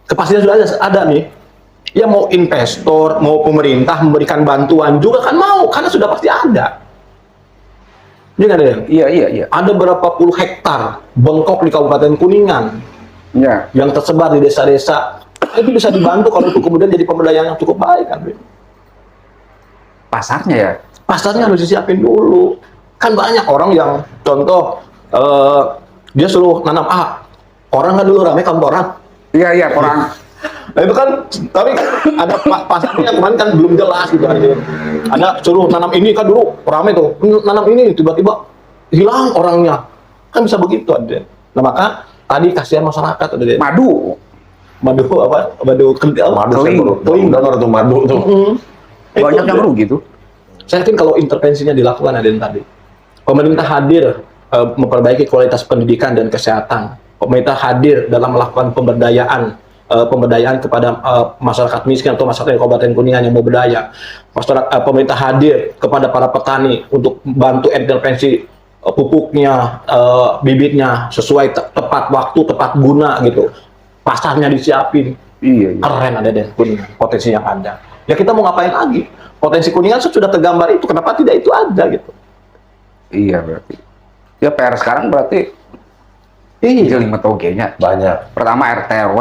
kepastian sudah ada nih, ya mau investor, mau pemerintah memberikan bantuan juga kan mau, karena sudah pasti ada. Ini kan ada, Iya, iya, iya. ada berapa puluh hektar bengkok di Kabupaten Kuningan Ya, yang tersebar di desa-desa, itu bisa dibantu kalau itu kemudian jadi pemberdayaan yang cukup baik, kan? pasarnya ya. Pasarnya harus disiapin dulu. Kan banyak orang yang contoh dia suruh nanam A, orang kan dulu rame kampung orang. Iya, iya, orang. Nah itu kan, tapi ada pasarnya kemarin kan belum jelas gitu kan. Ada suruh nanam ini kan dulu rame tuh, nanam ini tiba-tiba hilang orangnya. Kan bisa begitu, Aden. Nah maka tadi kasihan masyarakat, Aden. Madu. Madu apa? Madu kental. Madu saya Keling. baru dengar tuh madu tuh. Banyak yang rugi tuh. Saya yakin kalau intervensinya dilakukan, Aden, tadi, pemerintah hadir memperbaiki kualitas pendidikan dan kesehatan. Pemerintah hadir dalam melakukan pemberdayaan kepada masyarakat miskin atau masyarakat Kabupaten Kuningan yang mau berdaya. Pemerintah hadir kepada para petani untuk bantu intervensi pupuknya, bibitnya sesuai tepat waktu, tepat guna gitu. Pasarnya disiapin. Iya, iya. Keren, Aden, Kuningan, potensi yang ada. Ya kita mau ngapain lagi? Potensi Kuningan sudah tergambar itu, kenapa tidak itu ada gitu? Iya berarti. Ya PR sekarang berarti Iya, lima togenya. Banyak. Pertama RT/RW,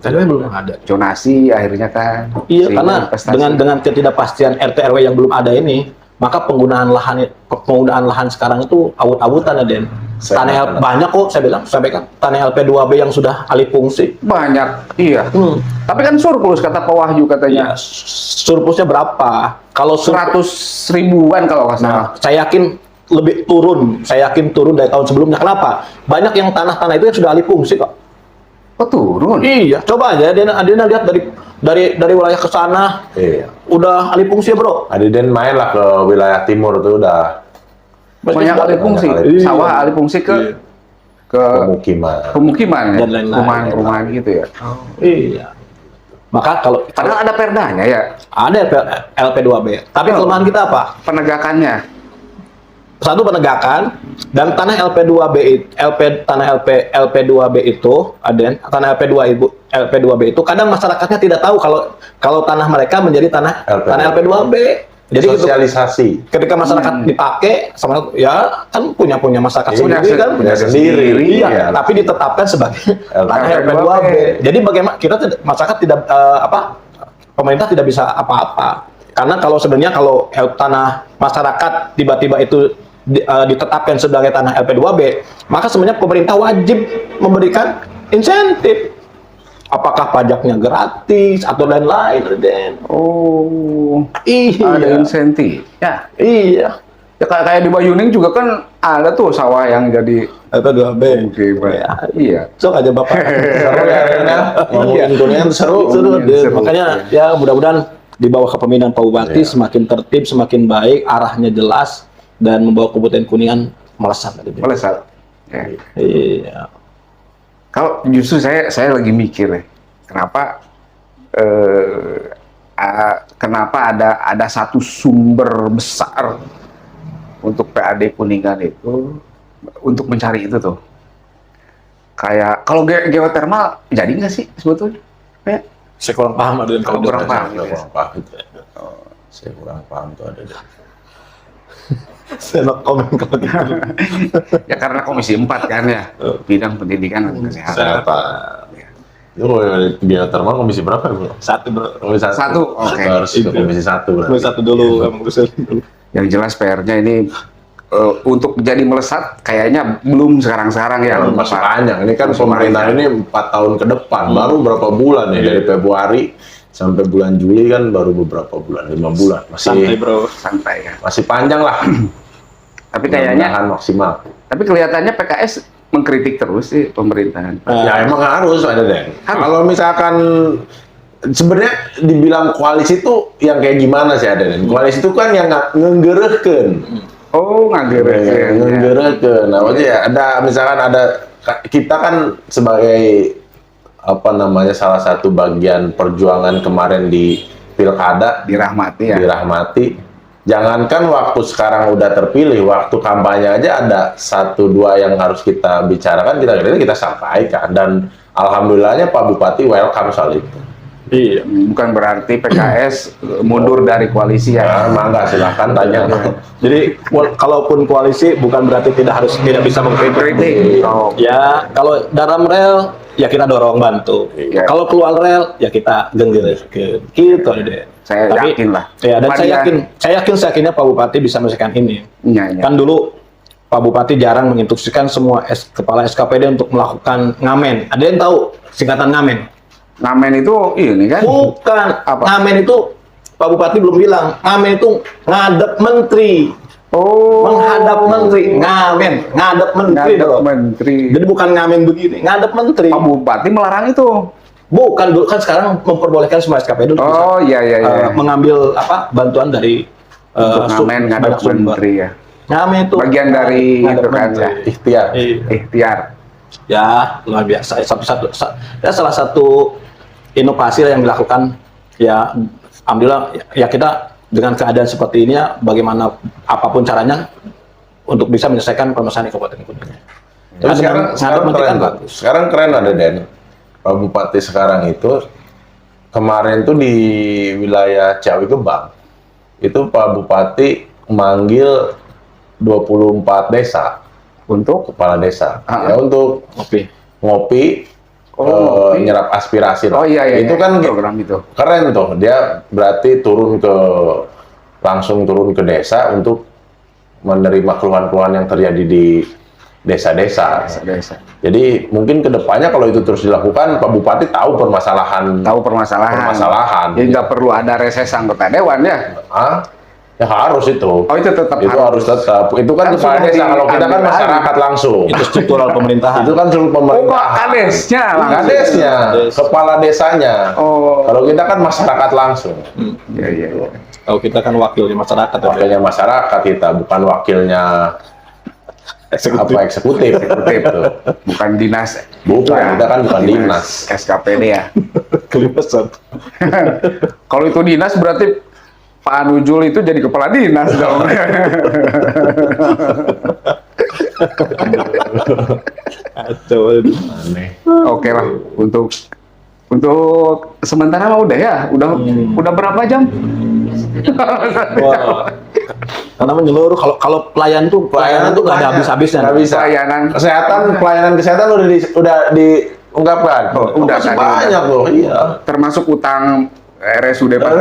tadi belum ada. zonasi akhirnya kan. Iya, Sehingga karena investasi. dengan ketidakpastian RT/RW yang belum ada ini, maka penggunaan lahan sekarang itu awut-awutan, Aden. Tanah banyak kok, saya bilang, sampaikan tanah LP2B yang sudah alih fungsi. Banyak, iya. Tapi kan surplus kata Pak Wahyu katanya. Ya, surplusnya berapa? Kalau 100 ribuan kalau nggak salah. Nah, saya yakin lebih turun. Saya yakin turun dari tahun sebelumnya. Kenapa? Banyak yang tanah-tanah itu yang sudah alih fungsi kok. Oh turun? Iya, coba aja Adena lihat dari wilayah ke sana, Iya. udah alih fungsi, Bro. Adiden main lah ke wilayah timur tuh udah Banyak alih fungsi. Banyak alih fungsi. Sawah alih fungsi ke Iya. ke pemukiman. pemukiman ya? Dan lain-lain. Perumahan-perumahan gitu ya. Iya. Maka kalau Padahal ada perdanya ya, ada LP2B, tapi Oh. kelemahan kita apa? penegakannya. Satu, penegakan, dan tanah LP2B itu, Aden, tanah LP2B itu kadang masyarakatnya tidak tahu kalau tanah mereka menjadi tanah LP2B. Jadi Sosialisasi. ketika masyarakat dipakai sama ya kan punya masyarakat Iya, sendiri kan, punya sendiri, iya, iya. tapi ditetapkan sebagai tanah LP2B. LP2B. Jadi bagaimana masyarakat tidak pemerintah tidak bisa apa-apa, karena kalau tanah masyarakat tiba-tiba itu ditetapkan sebagai tanah LP2B, maka sebenarnya pemerintah wajib memberikan insentif. Apakah pajaknya gratis atau lain-lain, Den? Oh, Iya. ada insentif. Ya, Iya. ya kayak di Bayuning juga kan ada tuh sawah yang jadi LP2B. pemukiman. Ya. Iya. Sok aja Bapak. Seru ya, Adena. Ngomongin Kuningan seru. Seru, Den. seru. Makanya ya mudah-mudahan di bawah kepemimpinan Pak Bupati semakin tertib, semakin baik, arahnya jelas, dan membawa Kabupaten Kuningan melesat. Den. Melesat. Oke. Iya. Kalau justru saya lagi mikir ya, kenapa ada satu sumber besar untuk PAD Kuningan itu untuk mencari itu tuh. Kayak kalau geotermal jadi nggak sih sebetulnya? Kayak Saya kurang paham ada kalau kurang paham. Saya kurang paham. Saya kurang paham tuh ada deh. Saya no komen kalau gitu. Ya karena Komisi 4 kan ya, bidang pendidikan dan kesehatan. Itu kalau geotermal komisi berapa ya, Bro? Satu bro. Komisi Satu, oke. Harus ke komisi 1 berarti. Komisi 1 dulu, emang urusan dulu. Yang jelas PR-nya ini untuk jadi melesat kayaknya belum sekarang-sekarang ya. Masih panjang. Ini kan Masih pemerintah panjang. ini 4 tahun ke depan. Baru berapa bulan ya dari Februari sampai bulan Juli kan baru beberapa bulan, 5 bulan. Santai bro. Santai ya. Masih panjang lah. Tapi kayaknya, Mudah-mudahan maksimal. tapi kelihatannya PKS mengkritik terus sih pemerintahan. Ya emang harus ada deh. Kalau misalkan sebenarnya dibilang koalisi itu yang kayak gimana sih ada deh. Koalisi itu kan yang ngenggerehkeun. Oh, ngagerekeun. Ngenggerehkeun. Nah, maksudnya ya, ada misalkan ada kita kan sebagai apa namanya salah satu bagian perjuangan kemarin di pilkada Dirahmati ya. dirahmati. Jangankan waktu sekarang udah terpilih, waktu kampanye aja ada 1-2 yang harus kita bicarakan, kita sampaikan, dan alhamdulillahnya Pak Bupati welcome soal itu. Iya. Bukan berarti PKS mundur dari koalisi ya. Nah, mangga silahkan tanya. Jadi kalaupun koalisi bukan berarti tidak bisa mengkritik. Kritik. Oh. Ya kalau dalam rel ya kita dorong bantu. Iya. Kalau keluar rel ya kita genggerkan. Gitu deh. Saya yakin lah. Ya dan Kemudian- saya yakinnya Pak Bupati bisa menyelesaikan ini. Iya, iya. Kan dulu Pak Bupati jarang menginstruksikan semua kepala SKPD untuk melakukan ngamen. Ada yang tahu singkatan ngamen? Ngamen itu ini kan. Bukan. Apa? Ngamen itu Pak Bupati belum bilang. Ngamen itu ngadep menteri. Oh. Menghadap menteri. Ngamen. Ngadep menteri. Ngadep dong. menteri. Jadi bukan ngamen begini. Ngadep menteri. Pak Bupati melarang itu. Bukan. Dulu kan sekarang memperbolehkan semua SKPD untuk Oh iya iya iya. mengambil bantuan dari Untuk ngamen ngadep banyak sumber. menteri ya. Ngamen itu Bagian dari ngadep itu kan menteri. ya. Ikhtiar. Iya. Ikhtiar. Ya luar biasa. Salah satu inovasi yang dilakukan ya alhamdulillah ya kita dengan keadaan seperti ini ya bagaimana apapun caranya untuk bisa menyelesaikan permasalahan di Kabupaten Kuningan. Tapi sekarang menteri keren kan tuh. bagus. Sekarang keren ada Den. Pak Bupati sekarang itu kemarin tuh di wilayah Ciawi Gebang itu Pak Bupati manggil 24 desa Untuk kepala desa Ah. ya untuk Oke. ngopi, ngopi. nyerap aspirasi lah. Oh iya iya. Itu iya. kan program itu. keren tuh. Dia berarti langsung turun ke desa untuk menerima keluhan-keluhan yang terjadi di desa-desa. Desa. Jadi mungkin kedepannya kalau itu terus dilakukan, Pak Bupati tahu permasalahan. Tahu permasalahan. Jadi nggak perlu ada reses anggota dewan ya. Ah, ya harus itu. Oh itu tetap Itu harus tetap. Itu kan Kan kepala sudah desa. Kalau kita kan diambil masyarakat langsung. Itu struktural pemerintahan. Itu kan seluruh Oh kok pemerintah. kadesnya langsung. Kadesnya, kepala desanya. Oh. Kalau kita kan masyarakat langsung. Iya iya. iya. Kalau kita kan wakilnya masyarakat. ya. Wakilnya masyarakat kita, bukan wakilnya eksekutif. Eksekutif tuh. Bukan dinas. Bukan, Ya, kita kan bukan dinas. SKPD ya. Kelipasan. Kalau itu dinas berarti Pak Anujul itu jadi kepala dinas dong. Aneh. Oke lah untuk sementara mah udah ya. Udah berapa jam? Wah. Karena menyeluruh kalau pelayanan tuh nggak ada banyak. habis-habisnya. Nggak bisa. Pelayanan kesehatan udah diungkapkan. Udah Masih tadi, banyak loh. Iya. Termasuk utang RSUD Pak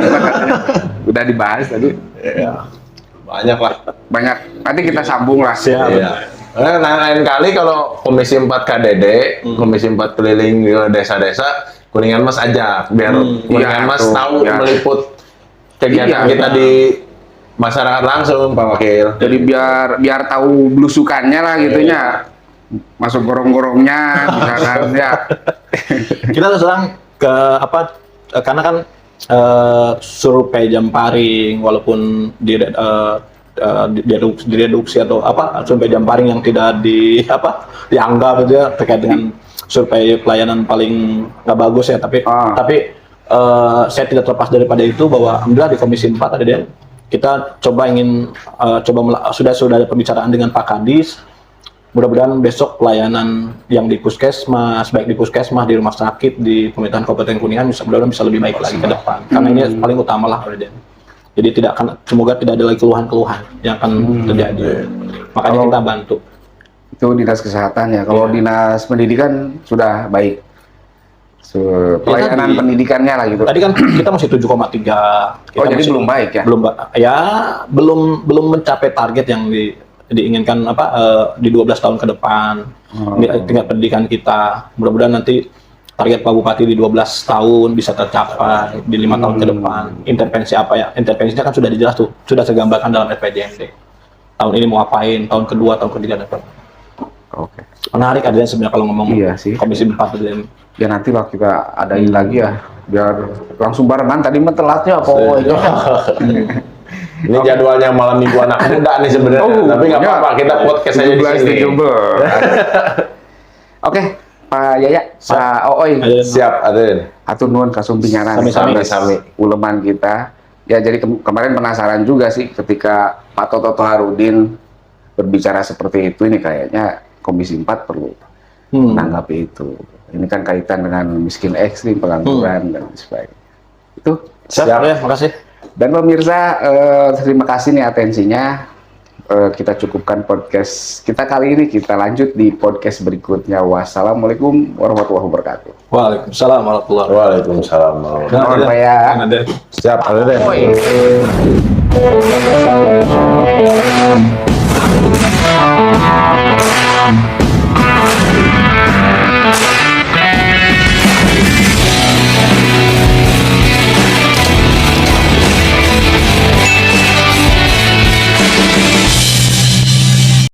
udah dibahas tadi. Iya. Banyak lah. Banyak. Nanti kita sambung lah. Siap. Iya. Lain kali kalau Komisi 4 KDD, Komisi 4 keliling ke desa-desa, Kuningan Mas ajak biar Kuningan Iya, Mas tuh, tahu ya. meliput kegiatan Iya, kita iya. di masyarakat langsung, Pak Wakil. Jadi biar tahu belusukannya lah gitunya. Masuk gorong-gorongnya misalkan ya. Kita sekarang ke karena kan survei Jamparing walaupun di direduksi atau apa survei Jamparing yang tidak dianggap gitu ya terkait dengan survei pelayanan paling nggak bagus ya, tapi saya tidak terlepas daripada itu bahwa alhamdulillah di Komisi 4 ada Den, kita sudah ada pembicaraan dengan Pak Kadis. Mudah-mudahan besok pelayanan yang di puskesmas, baik di puskesmas, di rumah sakit, di pemerintahan Kabupaten Kuningan mudah-mudahan bisa lebih baik lagi ke depan. Karena ini paling utama lah, Presiden. Jadi semoga tidak ada lagi keluhan-keluhan yang akan terjadi. Makanya kita bantu. Itu dinas kesehatan ya. Kalau dinas pendidikan sudah baik. Pelayanan pendidikannya lah gitu. Tadi kan kita masih 7,3. Jadi belum baik ya? Belum mencapai target yang diinginkan di 12 tahun ke depan. Tingkat pendidikan kita. Mudah-mudahan nanti target Pak Bupati di 12 tahun bisa tercapai di 5 tahun ke depan. Intervensi apa ya? Intervensinya kan sudah dijelas tuh, sudah saya gambarkan dalam RPJMD. Tahun ini mau apain, tahun kedua, tahun ketiga dan Oke. Menarik adanya sebenarnya kalau ngomong Komisi 4 dan ya nanti lah kita adain lagi ya, biar langsung barengan. Tadi mah telatnya pokoknya. Ini jadwalnya malam minggu anak muda nih sebenarnya, tapi nggak apa-apa, kita podcast aja di sini. 17. Oke, Pak Yaya, Sa Ooi. Siap, Aden. Atur nuhun kasumpinyana Sami-sami. uleman kita. Ya jadi kemarin penasaran juga sih ketika Pak Toto Toharudin berbicara seperti itu, ini kayaknya Komisi 4 perlu menanggapi itu. Ini kan kaitan dengan miskin ekstrim, pengangguran dan sebagainya. Itu. siap ya, makasih. Dan pemirsa, terima kasih nih atensinya. Kita cukupkan podcast kita kali ini. Kita lanjut di podcast berikutnya. Wassalamualaikum warahmatullahi wabarakatuh. Waalaikumsalam warahmatullahi wabarakatuh. Waalaikumsalam. Mohon Pak ya. Siap, Aden.